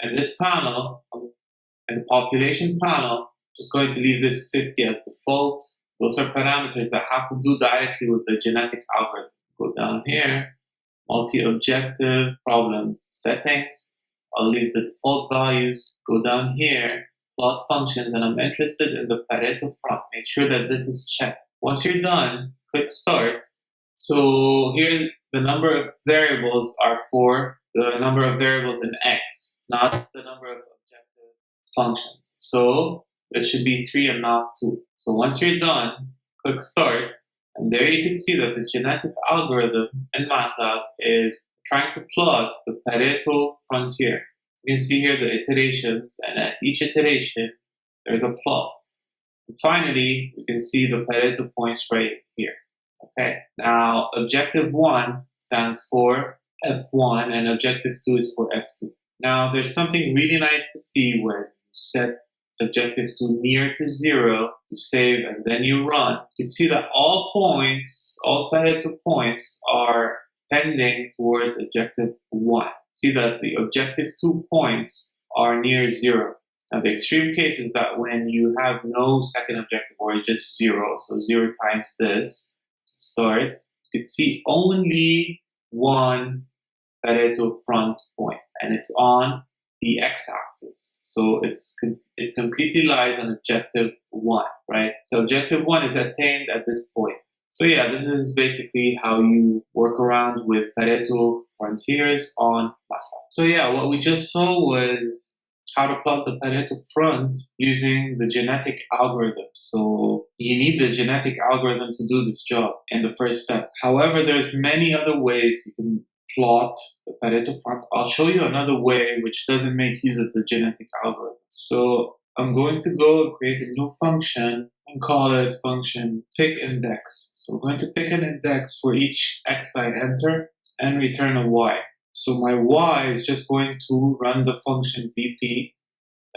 in this panel, in the population panel, I'm just going to leave this 50 as default. Those are parameters that have to do directly with the genetic algorithm. Go down here, multi-objective problem settings. I'll leave the default values. Go down here, plot functions, and I'm interested in the Pareto front. Make sure that this is checked. Once you're done, click start. So here the number of variables are for the number of variables in x, not the number of objective functions. So this should be 3 and not 2. So once you're done, click start. And there you can see that the genetic algorithm in MATLAB is trying to plot the Pareto frontier. You can see here the iterations, and at each iteration, there's a plot. And finally, we can see the Pareto points right here. Okay, now objective 1 stands for F1, and objective 2 is for F2. Now, there's something really nice to see when you set objective 2 near to 0 to save, and then you run. You can see that all points, all Pareto points are tending towards objective 1. See that the objective 2 points are near 0. Now the extreme case is that when you have no second objective or just 0, so 0 times this, start, you can see only one Pareto front point, and it's on the x-axis. So it completely lies on objective 1, right? So objective 1 is attained at this point. So yeah, this is basically how you work around with Pareto frontiers on MATLAB. So yeah, what we just saw was how to plot the Pareto front using the genetic algorithm. So you need the genetic algorithm to do this job in the first step. However, there's many other ways you can plot the Pareto front. I'll show you another way which doesn't make use of the genetic algorithm. So I'm going to go and create a new function and call it function pickIndex. So we're going to pick an index for each x I enter and return a y. So my y is just going to run the function VP,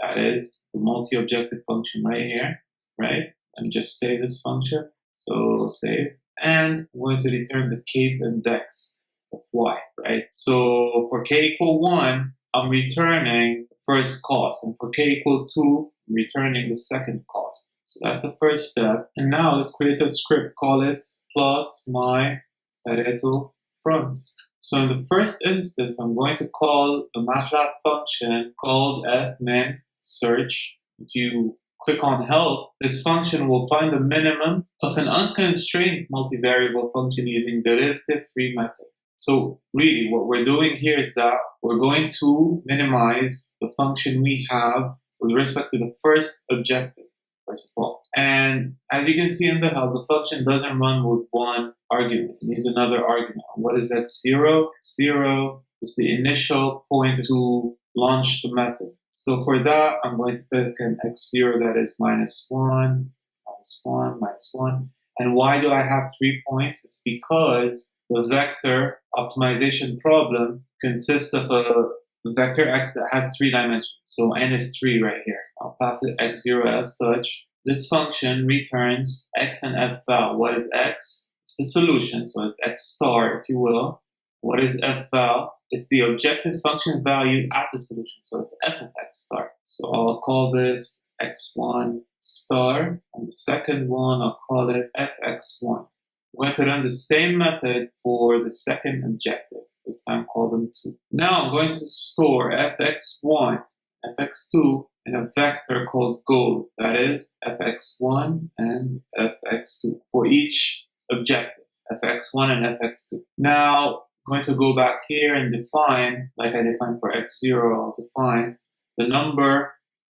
that is the multi-objective function right here, right? And just save this function. So save. And I'm going to return the kth index of y, right? So for k equal 1, I'm returning the first cost. And for k equal 2, I'm returning the second cost. So that's the first step. And now let's create a script. Call it plot my Pareto front. So in the first instance, I'm going to call a MATLAB function called fminsearch. If you click on help, this function will find the minimum of an unconstrained multivariable function using derivative-free method. So really what we're doing here is that we're going to minimize the function we have with respect to the first objective, first of all. And as you can see in the help, the function doesn't run with one argument. It needs another argument. What is that? 0? 0 is the initial point to launch the method. So for that, I'm going to pick an x0 that is -1, -1, -1. And why do I have 3 points? It's because the vector optimization problem consists of a vector x that has 3 dimensions. So n is 3 right here. I'll pass it x0 as such. This function returns x and f val. What is x? It's the solution, so it's x star, if you will. What is f val? It's the objective function value at the solution, so it's f of x star. So I'll call this x1 star, and the second one I'll call it fx1. I'm going to run the same method for the second objective, this time call them 2. Now I'm going to store fx1, fx2 in a vector called goal, that is fx1 and fx2 for each objective, fx1 and fx2. Now I'm going to go back here and define, like I defined for x0, I'll define the number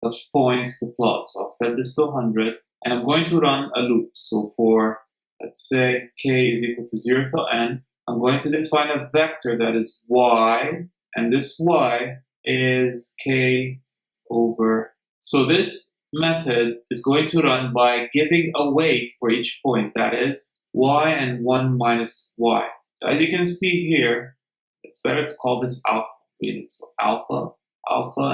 of points to plot. So I'll set this to 100, and I'm going to run a loop. So for, let's say, k is equal to 0 to n, I'm going to define a vector that is y, and this y is k over. So this method is going to run by giving a weight for each point, that is y and 1 minus y. So as you can see here, it's better to call this alpha, really. So alpha,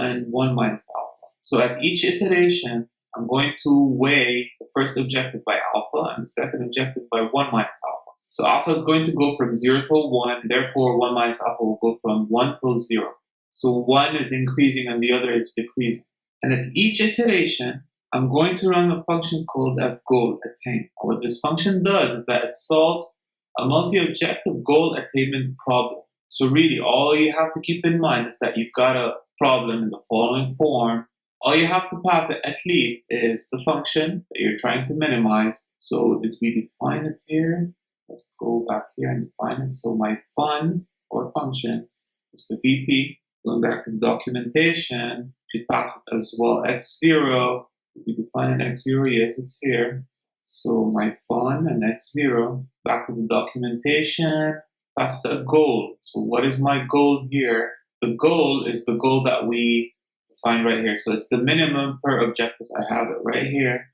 and 1 minus alpha. So at each iteration, I'm going to weigh the first objective by alpha and the second objective by 1 minus alpha. So alpha is going to go from 0 to 1, therefore 1 minus alpha will go from 1 to 0. So 1 is increasing and the other is decreasing. And at each iteration, I'm going to run a function called fGoal attain. What this function does is that it solves a multi-objective goal attainment problem. So really, all you have to keep in mind is that you've got a problem in the following form. All you have to pass it at least is the function that you're trying to minimize. So did we define it here? Let's go back here and define it. So my fun or function is the VP. Going back to the documentation, we pass it as well x0. Did we define an x0? Yes, it's here. So my fun and x0. Back to the documentation. Pass the goal. So what is my goal here? The goal is the goal that we define right here. So it's the minimum per objective. I have it right here.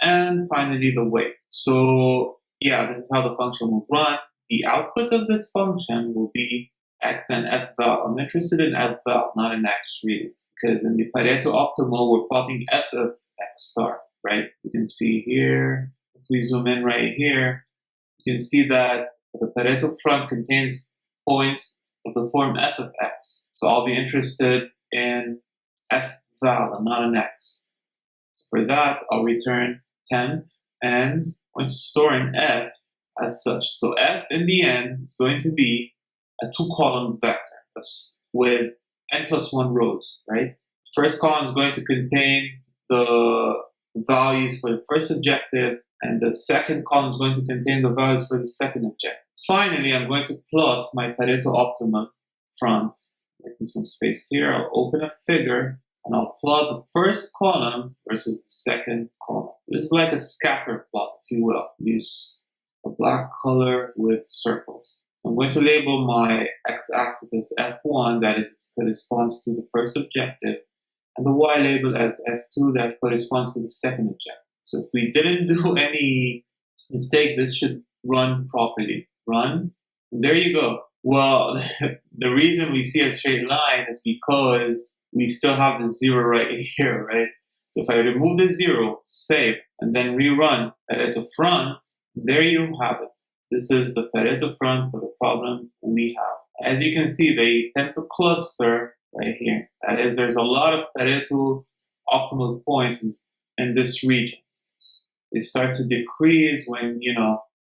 And finally the weight. So yeah, this is how the function will run. The output of this function will be x and f val. I'm interested in f val, not in x really. Because in the Pareto optimal, we're plotting f of x star, right? You can see here, if we zoom in right here, you can see that the Pareto front contains points of the form f of x. So I'll be interested in f val and not an x. So for that, I'll return 10 and I'm going to store an f as such. So f in the end is going to be a 2-column vector with n plus 1 rows, right? First column is going to contain the values for the first objective, and the second column is going to contain the values for the second objective. Finally, I'm going to plot my Pareto optimum front. Making some space here, I'll open a figure, and I'll plot the first column versus the second column. This is like a scatter plot, if you will. Use a black color with circles. So I'm going to label my x-axis as f1, that is, corresponds to the first objective, and the y label as f2, that corresponds to the second objective. So if we didn't do any mistake, this should run properly. Run. And there you go. Well, the reason we see a straight line is because we still have the 0 right here, right? So if I remove the 0, save, and then rerun Pareto front, there you have it. This is the Pareto front for the problem we have. As you can see, they tend to cluster right here. That is, there's a lot of Pareto optimal points in this region. They start to decrease when,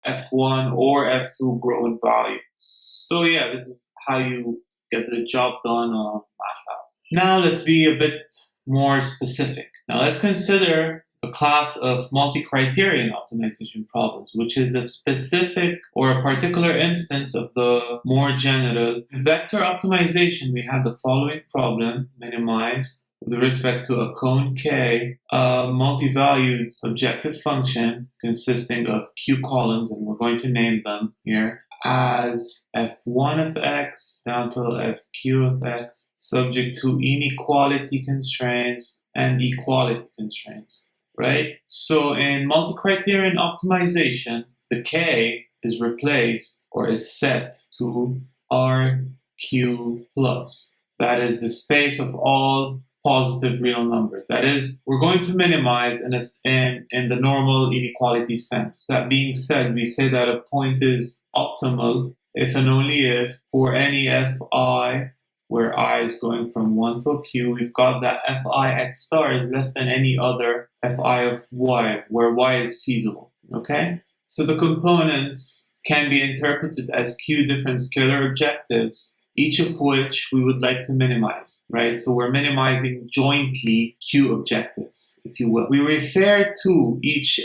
f1 or f2 grow in value. So yeah, this is how you get the job done on MATLAB. Now let's be a bit more specific. Now let's consider a class of multi-criterion optimization problems, which is a specific or a particular instance of the more general. In vector optimization, we have the following problem, minimize, with respect to a cone K, a multi-valued objective function consisting of q columns, and we're going to name them here as f1 of x down to fq of x, subject to inequality constraints and equality constraints. right? So in multi-criterion optimization, the K is replaced or is set to RQ plus. That is the space of all positive real numbers. That is, we're going to minimize in the normal inequality sense. That being said, we say that a point is optimal if and only if for any fi, where I is going from 1 to q, we've got that fi x star is less than any other fi of y, where y is feasible, okay? So the components can be interpreted as q different scalar objectives, each of which we would like to minimize, right? So we're minimizing jointly q objectives, if you will. We refer to each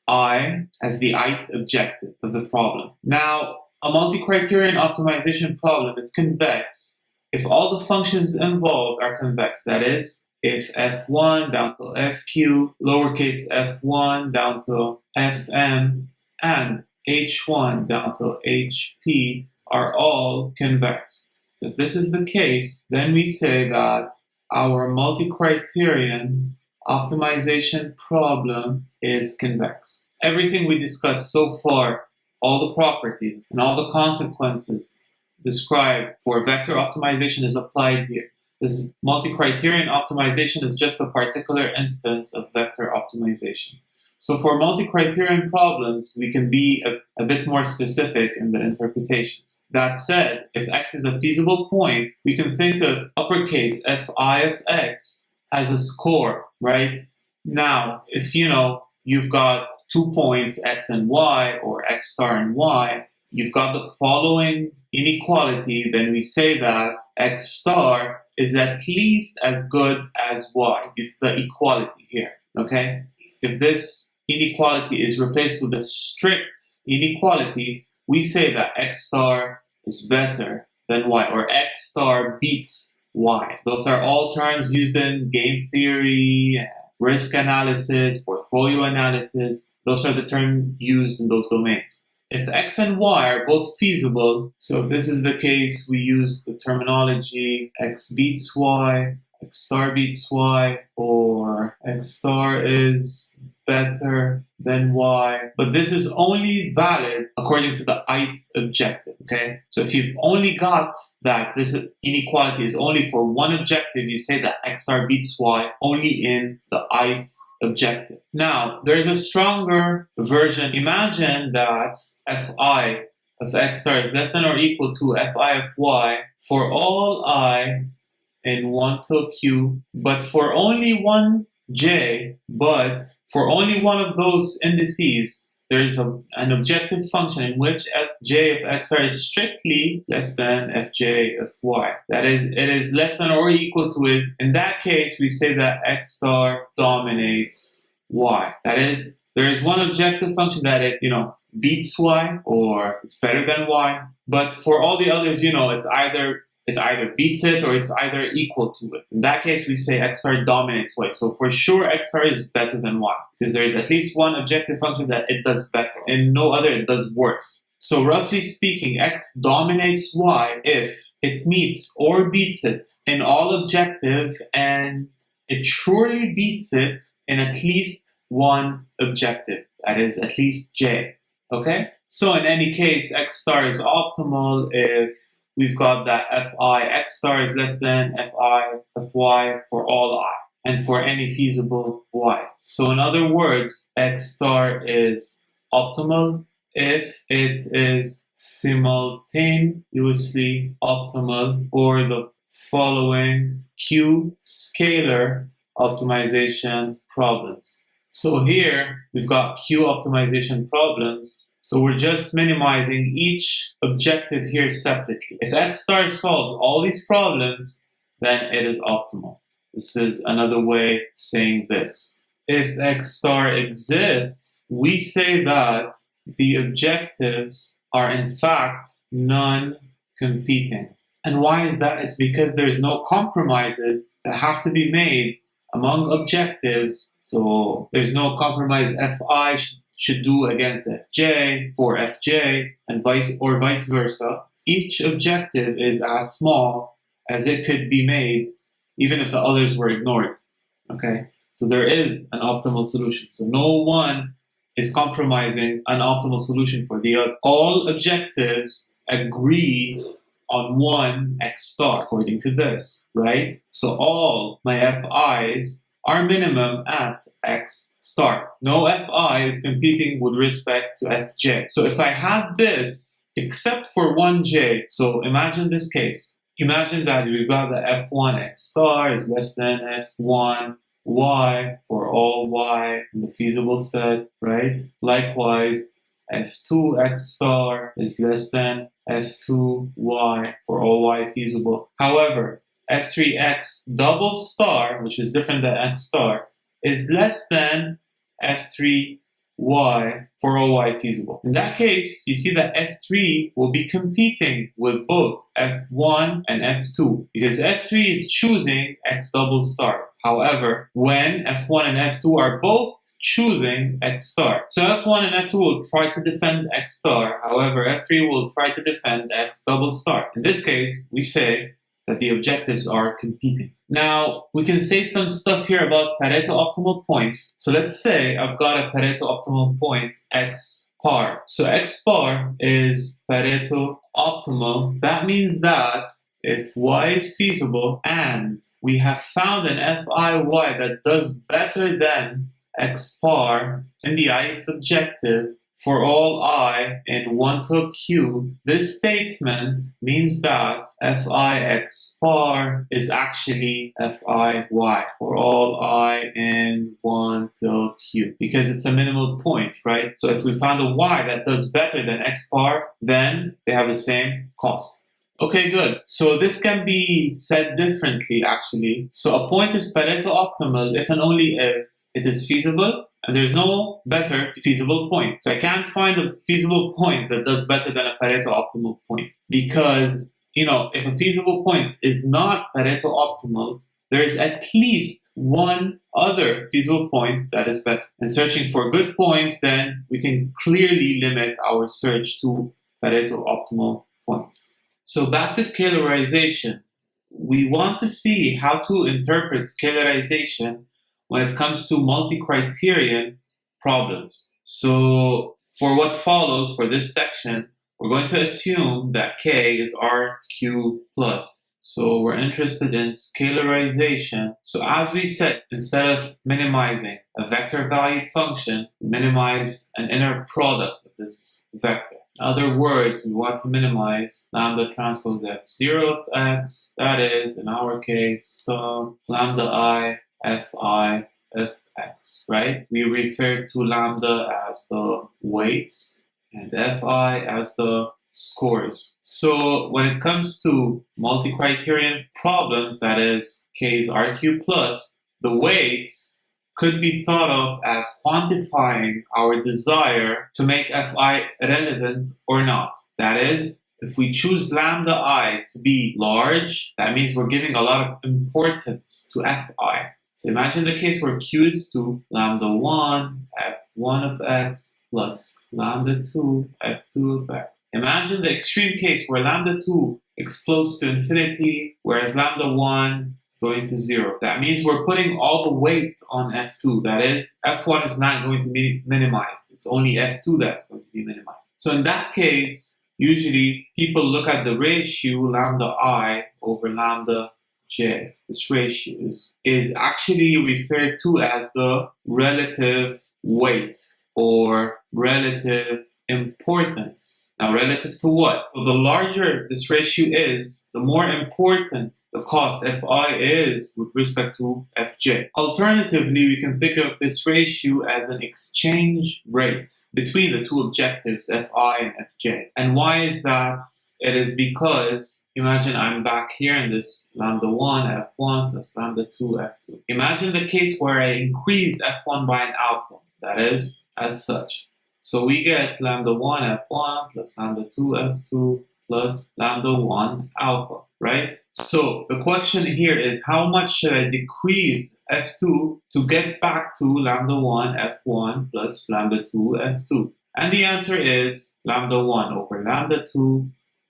fi as the ith objective of the problem. Now, a multi-criterion optimization problem is convex if all the functions involved are convex. That is, if f1 down to fq, lowercase f1 down to fm, and h1 down to hp are all convex. So if this is the case, then we say that our multi-criterion optimization problem is convex. Everything we discussed so far, all the properties and all the consequences described for vector optimization is applied here. This multi-criterion optimization is just a particular instance of vector optimization. So for multi-criterion problems, we can be a bit more specific in the interpretations. That said, if x is a feasible point, we can think of uppercase fi of x as a score, right? Now, if you've got 2 points, x and y, or x star and y, you've got the following inequality, then we say that x star is at least as good as y. It's the equality here, okay? If this inequality is replaced with a strict inequality, we say that x star is better than y, or x star beats y. Those are all terms used in game theory, risk analysis, portfolio analysis. Those are the terms used in those domains. If x and y are both feasible, so if this is the case, we use the terminology x beats y, x star beats y, or x star is better than y. But this is only valid according to the ith objective, okay? So if you've only got that this inequality is only for one objective, you say that x star beats y only in the ith objective. Now, there's a stronger version. Imagine that fi of x star is less than or equal to fi of y for all I in 1 to q, but for only one j, but for only one of those indices, there is an objective function in which fj of x star is strictly less than fj of y. That is, it is less than or equal to it. In that case, we say that x star dominates y. That is, there is one objective function that it, beats y or it's better than y. But for all the others, it either beats it or it's either equal to it. In that case, we say x star dominates y. So for sure, x star is better than y because there is at least one objective function that it does better and no other it does worse. So roughly speaking, x dominates y if it meets or beats it in all objective and it surely beats it in at least one objective. That is at least j. Okay? So in any case, x star is optimal if we've got that fi x star is less than fi of y for all I and for any feasible y. So in other words, x star is optimal if it is simultaneously optimal for the following q scalar optimization problems. So here we've got q optimization problems. So we're just minimizing each objective here separately. If x star solves all these problems, then it is optimal. This is another way of saying this. If x star exists, we say that the objectives are in fact non-competing. And why is that? It's because there's no compromises that have to be made among objectives. So there's no compromise fi should do against fj for fj and vice versa. Each objective is as small as it could be made even if the others were ignored. Okay? So there is an optimal solution. So no one is compromising an optimal solution for the other. All objectives agree on one x star according to this, right? So all my fi's are minimum at x star. No fi is competing with respect to fj. So if I have this except for one j, so imagine this case. Imagine that we've got the f1 x star is less than f1 y for all y in the feasible set, right? Likewise, f2 x star is less than f2 y for all y feasible. However, f3 x double star, which is different than x star, is less than f3 y for all y feasible. In that case, you see that f3 will be competing with both f1 and f2 because f3 is choosing x double star. However, when f1 and f2 are both choosing x star, so f1 and f2 will try to defend x star. However, f3 will try to defend x double star. In this case, we say that the objectives are competing. Now, we can say some stuff here about Pareto optimal points. So let's say I've got a Pareto optimal point x bar. So x bar is Pareto optimal. That means that if y is feasible and we have found an fiy that does better than x bar in the ith objective for all I in 1 till q, this statement means that fi x bar is actually fiy for all I in 1 till q, because it's a minimal point, right? So if we found a y that does better than x bar, then they have the same cost. Okay, good. So this can be said differently, actually. So a point is Pareto optimal if and only if it is feasible and there's no better feasible point. So I can't find a feasible point that does better than a Pareto optimal point because, if a feasible point is not Pareto optimal, there is at least one other feasible point that is better. And searching for good points, then we can clearly limit our search to Pareto optimal points. So back to scalarization. We want to see how to interpret scalarization when it comes to multi-criterion problems. So for what follows for this section, we're going to assume that K is RQ plus. So we're interested in scalarization. So as we said, instead of minimizing a vector valued function, minimize an inner product of this vector. In other words, we want to minimize lambda transpose f0 of x, that is, in our case, sum lambda I fi of x, right? We refer to lambda as the weights and fi as the scores. So when it comes to multi-criterion problems, that is, K is RQ plus, the weights could be thought of as quantifying our desire to make fi relevant or not. That is, if we choose lambda I to be large, that means we're giving a lot of importance to fi. So imagine the case where q is to lambda 1 f1 of x plus lambda 2 f2 of x. Imagine the extreme case where lambda 2 explodes to infinity, whereas lambda 1 is going to 0. That means we're putting all the weight on f2. That is, f1 is not going to be minimized. It's only f2 that's going to be minimized. So in that case, usually people look at the ratio lambda I over lambda J. This ratio is actually referred to as the relative weight or relative importance. Now, relative to what? So the larger this ratio is, the more important the cost fi is with respect to fj. Alternatively, we can think of this ratio as an exchange rate between the two objectives fi and fj. And why is that? It is because, imagine I'm back here in this lambda 1 f1 plus lambda 2 f2. Imagine the case where I increased f1 by an alpha, that is, as such. So we get lambda 1 f1 plus lambda 2 f2 plus lambda 1 alpha, right? So the question here is, how much should I decrease f2 to get back to lambda 1 f1 plus lambda 2 f2? And the answer is lambda 1 over lambda 2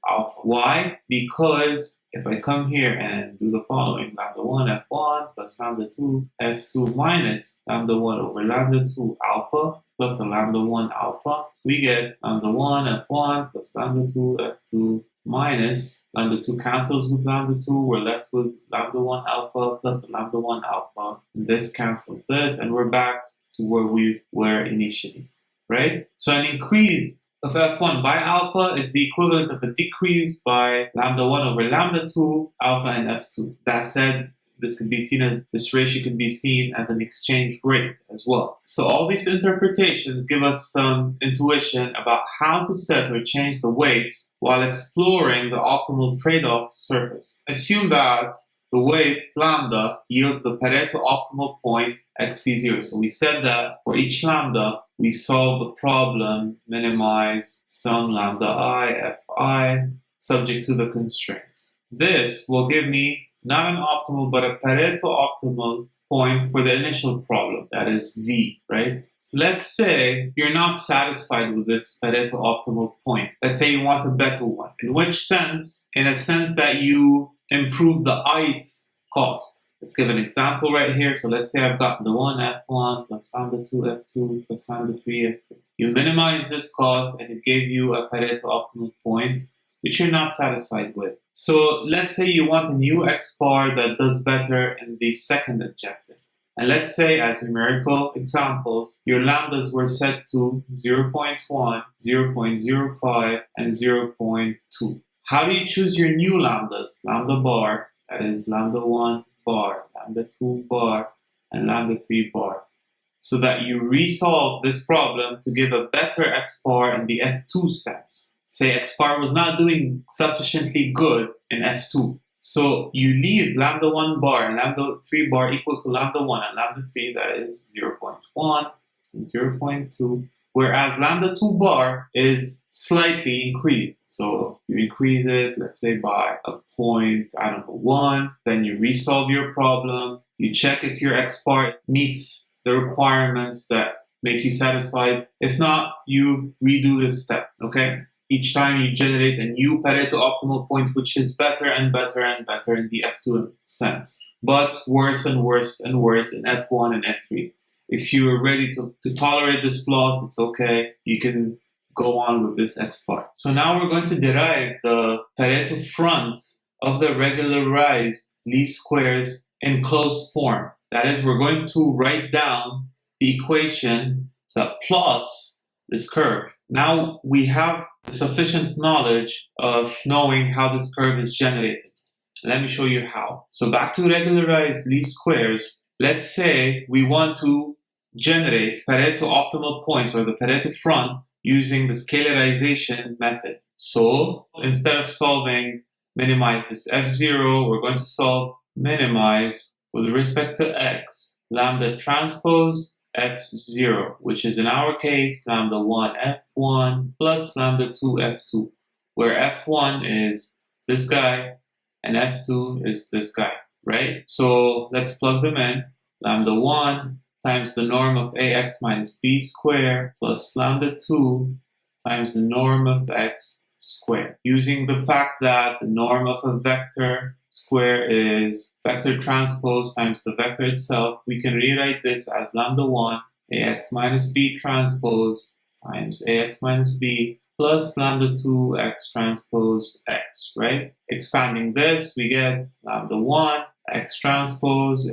alpha. Why? Because if I come here and do the following, lambda 1 f1 plus lambda 2 f2 minus lambda 1 over lambda 2 alpha plus a lambda 1 alpha, we get lambda 1 f1 plus lambda 2 f2 minus lambda 2 cancels with lambda 2. We're left with lambda 1 alpha plus a lambda 1 alpha. And this cancels this, and we're back to where we were initially, right? So an increase of f1 by alpha is the equivalent of a decrease by lambda 1 over lambda 2 alpha and f2. That said, this ratio could be seen as an exchange rate as well. So all these interpretations give us some intuition about how to set or change the weights while exploring the optimal trade-off surface. Assume that the weight lambda yields the Pareto optimal point xp0. So we said that for each lambda, we solve the problem, minimize some lambda I, fi, subject to the constraints. This will give me not an optimal, but a Pareto optimal point for the initial problem, that is v, right? So let's say you're not satisfied with this Pareto optimal point. Let's say you want a better one. In which sense? In a sense that you improve the ith cost. Let's give an example right here. So let's say I've got the 1 f1 plus lambda 2 f2 plus lambda 3 f3. You minimize this cost and it gave you a Pareto optimal point, which you're not satisfied with. So let's say you want a new x bar that does better in the second objective. And let's say, as numerical examples, your lambdas were set to 0.1, 0.05, and 0.2. How do you choose your new lambdas? Lambda bar, that is lambda 1 bar, lambda 2 bar, and lambda 3 bar, so that you resolve this problem to give a better x bar in the f2 sense. Say x bar was not doing sufficiently good in f2. So you leave lambda 1 bar and lambda 3 bar equal to lambda 1 and lambda 3, that is 0.1 and 0.2, whereas lambda 2 bar is slightly increased. So you increase it, let's say by a point, 1, then you resolve your problem, you check if your x bar meets the requirements that make you satisfied. If not, you redo this step, okay? Each time you generate a new Pareto optimal point, which is better and better and better in the f2 sense, but worse and worse and worse in f1 and f3. If you're ready to tolerate this loss, it's okay. You can go on with this x bar. So now we're going to derive the Pareto front of the regularized least squares in closed form. That is, we're going to write down the equation that plots this curve. Now we have sufficient knowledge of knowing how this curve is generated. Let me show you how. So back to regularized least squares. Let's say we want to generate Pareto optimal points, or the Pareto front, using the scalarization method. So instead of solving minimize this f0, we're going to solve minimize with respect to x, lambda transpose f0, which is in our case lambda 1 f1 plus lambda 2 f2, where f1 is this guy and f2 is this guy, right? So let's plug them in. Lambda 1 times the norm of ax minus b squared plus lambda 2 times the norm of x squared. Using the fact that the norm of a vector square is vector transpose times the vector itself, we can rewrite this as lambda 1 ax minus b transpose times ax minus b plus lambda 2 x transpose x, right? Expanding this, we get lambda 1 x transpose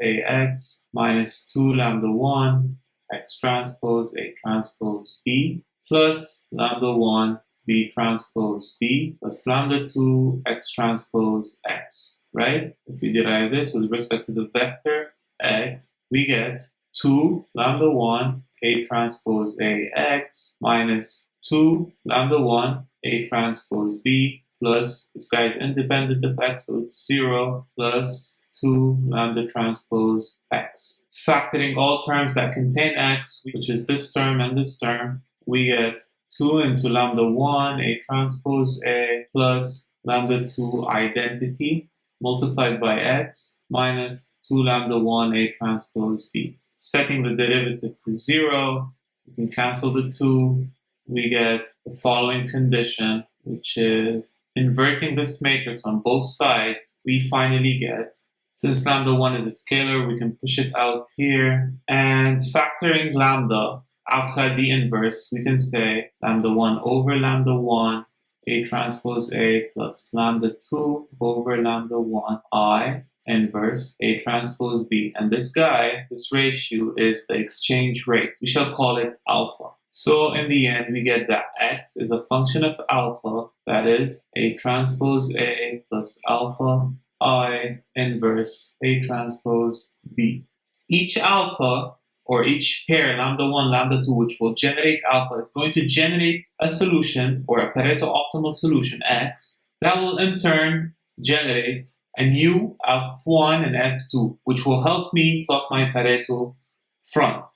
ax minus 2 lambda 1 x transpose a transpose b plus lambda 1 b transpose b plus lambda 2 x transpose x, right? If we derive this with respect to the vector x, we get 2 lambda 1 a transpose ax minus 2 lambda 1 a transpose b plus, this guy is independent of x, so it's 0 plus 2 lambda transpose x. Factoring all terms that contain x, which is this term and this term, we get 2 into lambda 1 a transpose a plus lambda 2 identity multiplied by x minus 2 lambda 1 a transpose b. Setting the derivative to 0, we can cancel the 2. We get the following condition. which is inverting this matrix on both sides, we finally get, since lambda 1 is a scalar, we can push it out here. And factoring lambda outside the inverse, we can say lambda 1 over lambda 1 A transpose A plus lambda 2 over lambda 1 I inverse A transpose B. And this guy, this ratio, is the exchange rate. We shall call it alpha. So in the end, we get that x is a function of alpha, that is A transpose A plus alpha I inverse A transpose B. Each alpha, or each pair, lambda 1, lambda 2, which will generate alpha, is going to generate a solution, or a Pareto optimal solution, x, that will in turn generate a new f1 and f2, which will help me plot my Pareto front.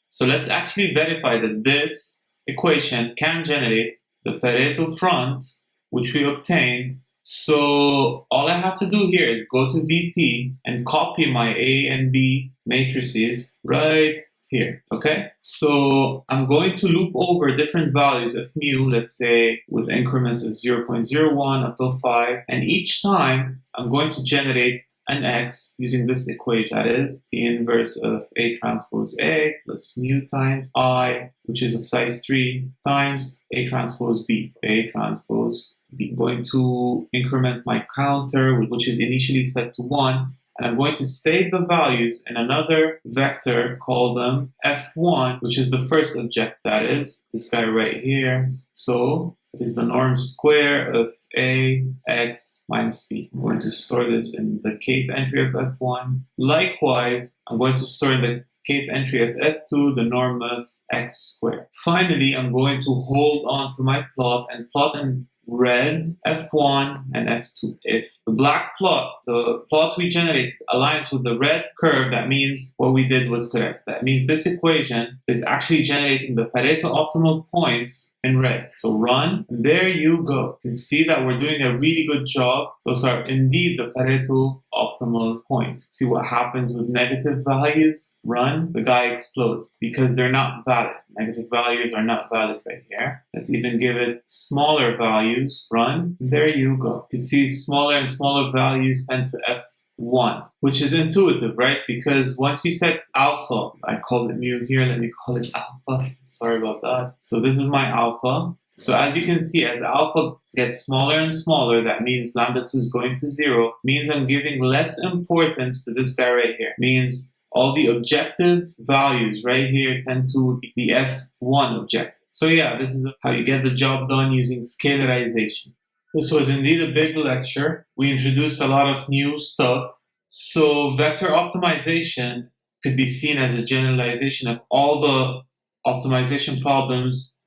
So let's actually verify that this equation can generate the Pareto front, which we obtained. So all I have to do here is go to VP and copy my A and B matrices right here, okay? So I'm going to loop over different values of mu, let's say with increments of 0.01 up till 5, and each time I'm going to generate an x using this equation, that is the inverse of A transpose A plus mu times I, which is of size 3, times A transpose B, A transpose B. I'm going to increment my counter, which is initially set to 1, and I'm going to save the values in another vector, call them f1, which is the first object, that is this guy right here. So it is the norm square of ax minus b. I'm going to store this in the kth entry of f1. Likewise, I'm going to store in the kth entry of f2 the norm of x squared. Finally, I'm going to hold on to my plot and plot in red f1 and f2. If the black plot, the plot we generated, aligns with the red curve, that means what we did was correct. That means this equation is actually generating the Pareto optimal points in red. So run, and there you go. You can see that we're doing a really good job. Those are indeed the Pareto optimal points. See what happens with negative values? Run, the guy explodes because they're not valid. Negative values are not valid right here. Let's even give it smaller values. Run, there you go. You can see smaller and smaller values tend to f1, which is intuitive, right? Because once you set alpha, I called it mu here, let me call it alpha. Sorry about that. So this is my alpha. So as you can see, as alpha gets smaller and smaller, that means lambda 2 is going to 0, means I'm giving less importance to this guy right here. Means all the objective values right here tend to the f1 objective. So yeah, this is how you get the job done using scalarization. This was indeed a big lecture. We introduced a lot of new stuff. So vector optimization could be seen as a generalization of all the optimization problems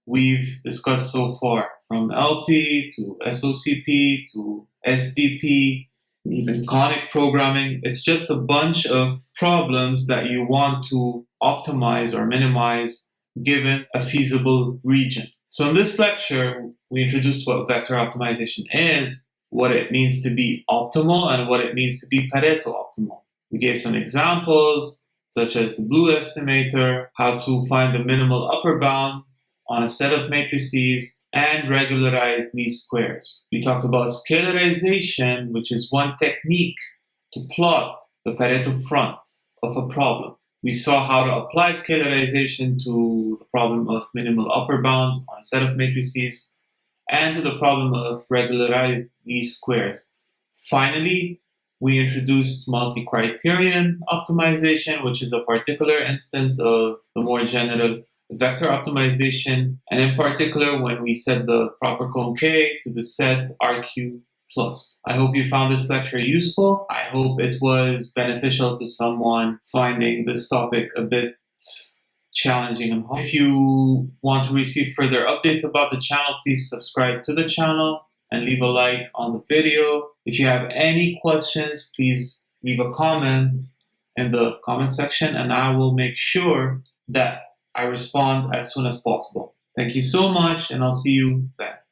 we've discussed so far, from LP to SOCP to SDP, even conic programming. It's just a bunch of problems that you want to optimize or minimize given a feasible region. So in this lecture, we introduced what vector optimization is, what it means to be optimal, and what it means to be Pareto optimal. We gave some examples, such as the blue estimator, how to find the minimal upper bound on a set of matrices, and regularized least squares. We talked about scalarization, which is one technique to plot the Pareto front of a problem. We saw how to apply scalarization to the problem of minimal upper bounds on a set of matrices and to the problem of regularized least squares. Finally, we introduced multicriterion optimization, which is a particular instance of the more general vector optimization, and in particular when we set the proper conc to the set RQ+. I hope you found this lecture useful. I hope it was beneficial to someone finding this topic a bit challenging and hard. If you want to receive further updates about the channel, please subscribe to the channel and leave a like on the video. If you have any questions, please leave a comment in the comment section and I will make sure that I respond as soon as possible. Thank you so much, and I'll see you then.